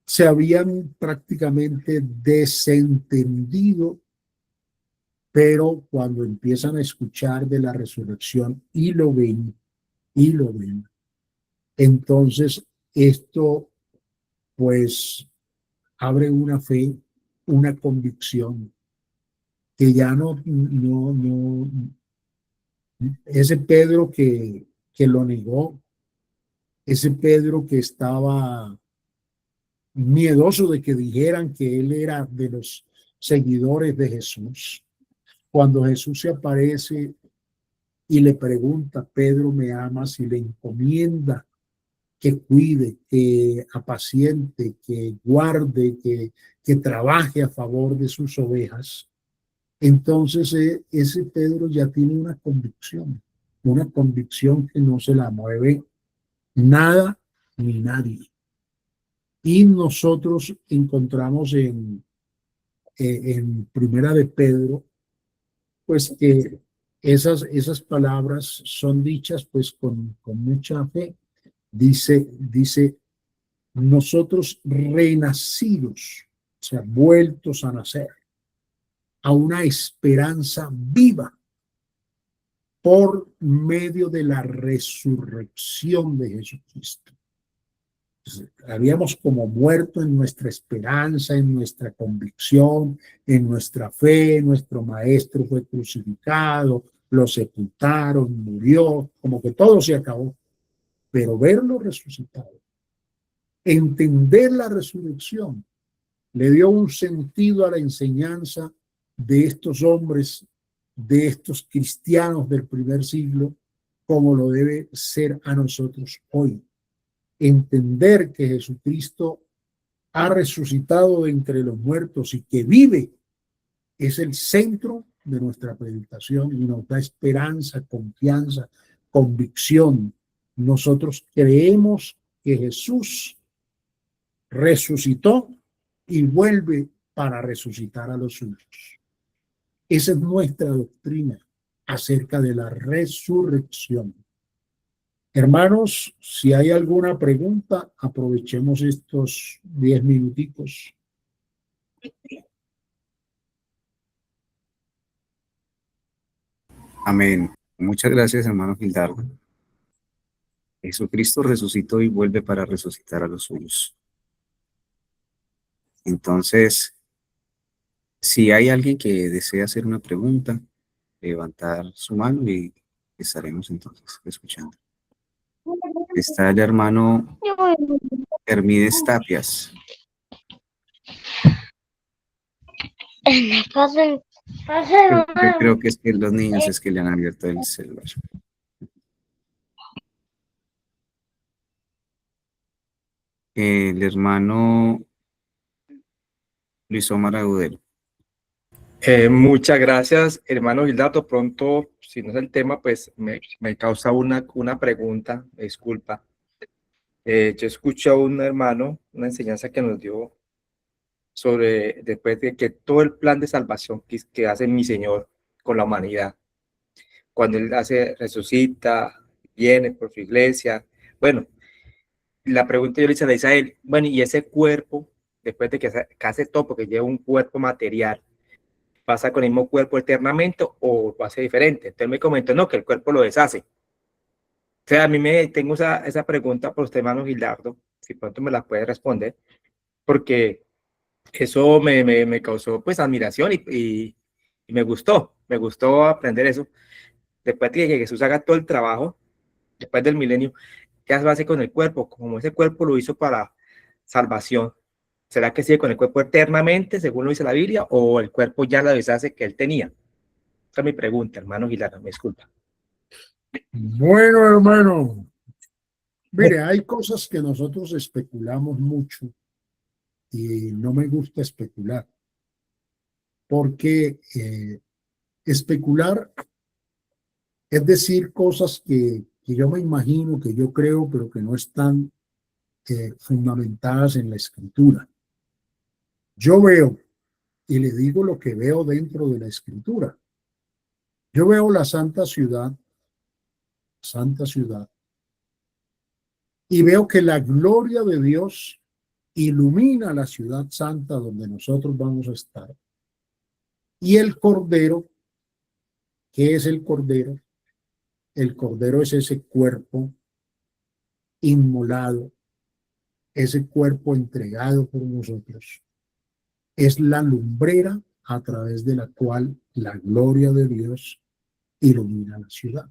Se habían prácticamente desentendido, pero cuando empiezan a escuchar de la resurrección y lo ven, entonces esto pues abre una fe, una convicción que ya no, ese Pedro que lo negó, ese Pedro que estaba miedoso de que dijeran que él era de los seguidores de Jesús. Cuando Jesús se aparece y le pregunta, Pedro, ¿me amas? Y le encomienda que cuide, que apaciente, que guarde, que trabaje a favor de sus ovejas. Entonces ese Pedro ya tiene una convicción que no se la mueve nada ni nadie. Y nosotros encontramos en Primera de Pedro, pues que esas palabras son dichas pues con mucha fe. Dice, nosotros renacidos, o sea, vueltos a nacer, a una esperanza viva por medio de la resurrección de Jesucristo. Habíamos como muerto en nuestra esperanza, en nuestra convicción, en nuestra fe. Nuestro maestro fue crucificado, lo sepultaron, murió, como que todo se acabó. Pero verlo resucitado, entender la resurrección, le dio un sentido a la enseñanza de estos hombres, de estos cristianos del primer siglo, como lo debe ser a nosotros hoy. Entender que Jesucristo ha resucitado de entre los muertos y que vive es el centro de nuestra predicación y nos da esperanza, confianza, convicción. Nosotros creemos que Jesús resucitó y vuelve para resucitar a los suyos. Esa es nuestra doctrina acerca de la resurrección. Hermanos, si hay alguna pregunta, aprovechemos estos 10 minuticos. Amén. Muchas gracias, hermano Gildardo. Jesucristo resucitó y vuelve para resucitar a los suyos. Entonces, si hay alguien que desea hacer una pregunta, levantar su mano y estaremos entonces escuchando. Está el hermano Hermídez Tapias. Yo creo que es que los niños es que le han abierto el celular. El hermano Luis Omar Agudelo. Muchas gracias, hermano Gildardo. Pronto, si no es el tema, pues me causa una pregunta, disculpa. Yo escuché a un hermano, una enseñanza que nos dio sobre, después de que todo el plan de salvación que hace mi Señor con la humanidad, cuando Él resucita, viene por su iglesia. Bueno, la pregunta yo le hice a Isael, bueno, y ese cuerpo, después de que hace todo, porque lleva un cuerpo material, ¿pasa con el mismo cuerpo eternamente o lo hace diferente? Entonces me comentó, no, que el cuerpo lo deshace. O sea, a mí tengo esa pregunta por usted, hermano Gildardo, si pronto me la puede responder, porque eso me causó pues admiración y me gustó aprender eso. Después de que Jesús haga todo el trabajo, después del milenio, ¿qué hace con el cuerpo? Como ese cuerpo lo hizo para salvación, ¿Será que sigue con el cuerpo eternamente, según lo dice la Biblia, o el cuerpo ya la deshace que él tenía? Esa es mi pregunta, hermano Gilardo, me disculpa. Bueno, hermano, mire, hay cosas que nosotros especulamos mucho y no me gusta especular, porque especular es decir cosas que yo me imagino, que yo creo, pero que no están fundamentadas en la escritura. Yo veo, y le digo lo que veo dentro de la escritura. Yo veo la santa ciudad, y veo que la gloria de Dios ilumina la ciudad santa donde nosotros vamos a estar. Y el Cordero, ¿qué es el Cordero? El Cordero es ese cuerpo inmolado, ese cuerpo entregado por nosotros. Es la lumbrera a través de la cual la gloria de Dios ilumina la ciudad.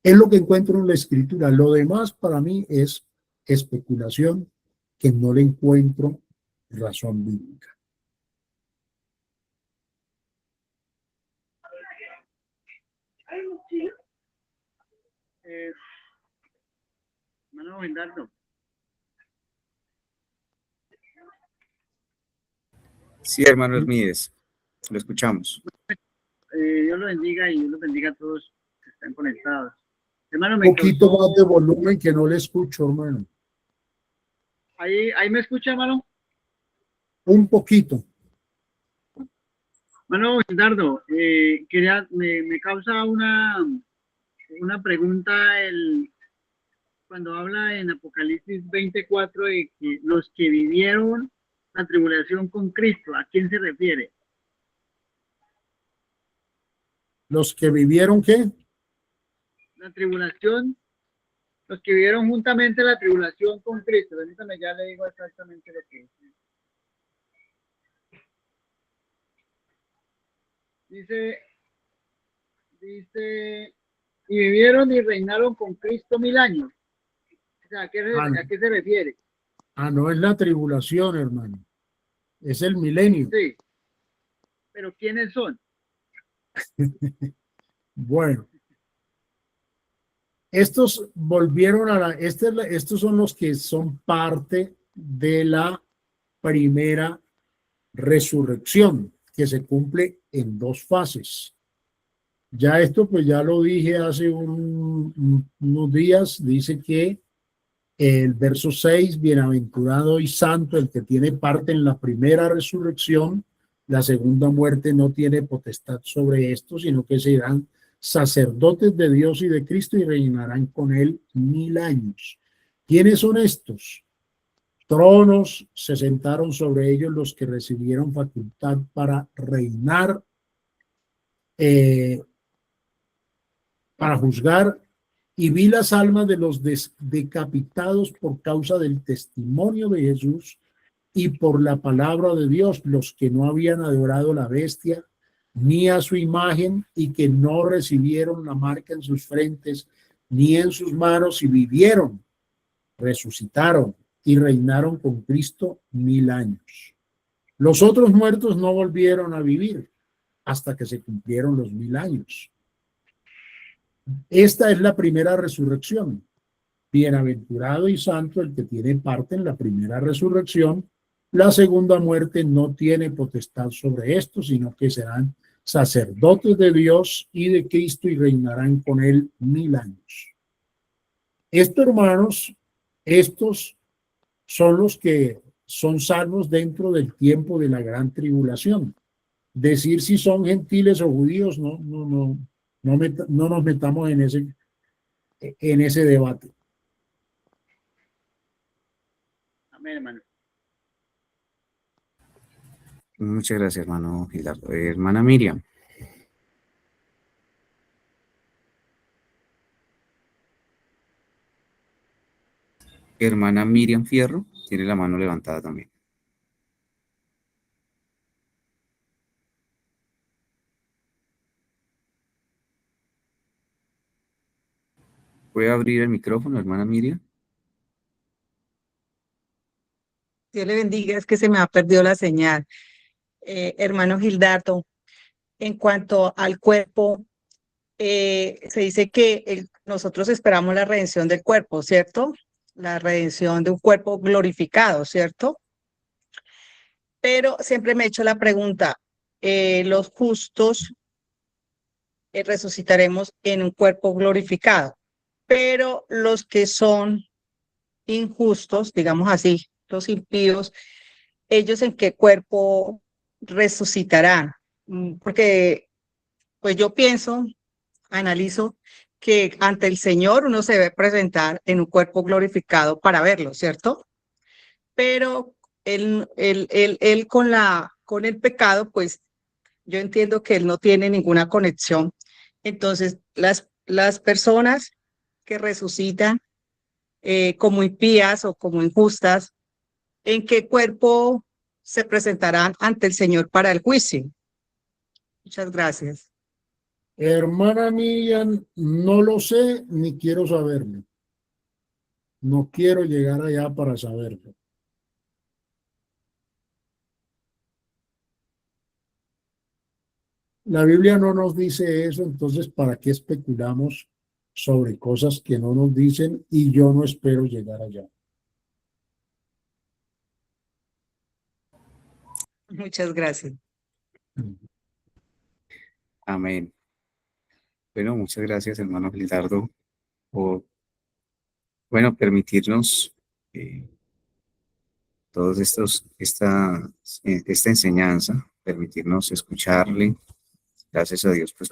Es lo que encuentro en la escritura. Lo demás para mí es especulación que no le encuentro razón bíblica. Hermano Gildardo, Sí, hermano Hermídez, lo escuchamos. Dios lo bendiga y Dios los bendiga a todos que están conectados. Hermano, Un me poquito más de causó... volumen que no le escucho, hermano. ¿Ahí me escucha, hermano? Un poquito. Hermano Gildardo, me causa una pregunta cuando habla en Apocalipsis 24 de que los que vivieron la tribulación con Cristo, ¿a quién se refiere? Los que vivieron, ¿qué? La tribulación, los que vivieron juntamente la tribulación con Cristo. Permítame, ya le digo exactamente lo que dice. Dice, y vivieron y reinaron con Cristo 1000 años. O sea, ¿a qué se refiere? No es la tribulación, hermano. Es el milenio. Sí. Pero ¿quiénes son? Bueno, estos volvieron estos son los que son parte de la primera resurrección, que se cumple en dos fases. Ya esto, pues ya lo dije hace unos días, dice que el verso 6, bienaventurado y santo el que tiene parte en la primera resurrección, la segunda muerte no tiene potestad sobre esto, sino que serán sacerdotes de Dios y de Cristo y reinarán con él 1000 años. ¿Quiénes son estos? Tronos se sentaron sobre ellos los que recibieron facultad para reinar, para juzgar, y vi las almas de los decapitados por causa del testimonio de Jesús y por la palabra de Dios, los que no habían adorado la bestia ni a su imagen y que no recibieron la marca en sus frentes ni en sus manos, y vivieron, resucitaron y reinaron con Cristo 1000 años. Los otros muertos no volvieron a vivir hasta que se cumplieron los 1000 años. Esta es la primera resurrección. Bienaventurado y santo el que tiene parte en la primera resurrección. La segunda muerte no tiene potestad sobre esto, sino que serán sacerdotes de Dios y de Cristo y reinarán con él 1000 años. Estos hermanos, estos son los que son salvos dentro del tiempo de la gran tribulación. Decir si son gentiles o judíos, no nos metamos en ese debate. Amén, hermano. Muchas gracias, hermano Gilardo. Hermana Miriam. Hermana Miriam Fierro tiene la mano levantada también. ¿Puede abrir el micrófono, hermana Miriam? Dios le bendiga, es que se me ha perdido la señal. Hermano Gildardo, en cuanto al cuerpo, se dice que nosotros esperamos la redención del cuerpo, ¿cierto? La redención de un cuerpo glorificado, ¿cierto? Pero siempre me he hecho la pregunta, los justos resucitaremos en un cuerpo glorificado, pero los que son injustos, digamos así, los impíos, ¿ellos en qué cuerpo resucitarán? Porque pues yo pienso, analizo que ante el Señor uno se debe presentar en un cuerpo glorificado para verlo, ¿cierto? Pero él con el pecado, pues yo entiendo que él no tiene ninguna conexión. Entonces, las personas que resucitan como impías o como injustas, ¿en qué cuerpo se presentarán ante el Señor para el juicio? Muchas gracias. Hermana Miriam, no lo sé ni quiero saberlo. No quiero llegar allá para saberlo. La Biblia no nos dice eso, entonces ¿para qué especulamos sobre cosas que no nos dicen? Y yo no espero llegar allá. Muchas gracias. Amén. Bueno, muchas gracias, hermano Gildardo, por, bueno, permitirnos todos esta enseñanza, permitirnos escucharle. Gracias a Dios, pues,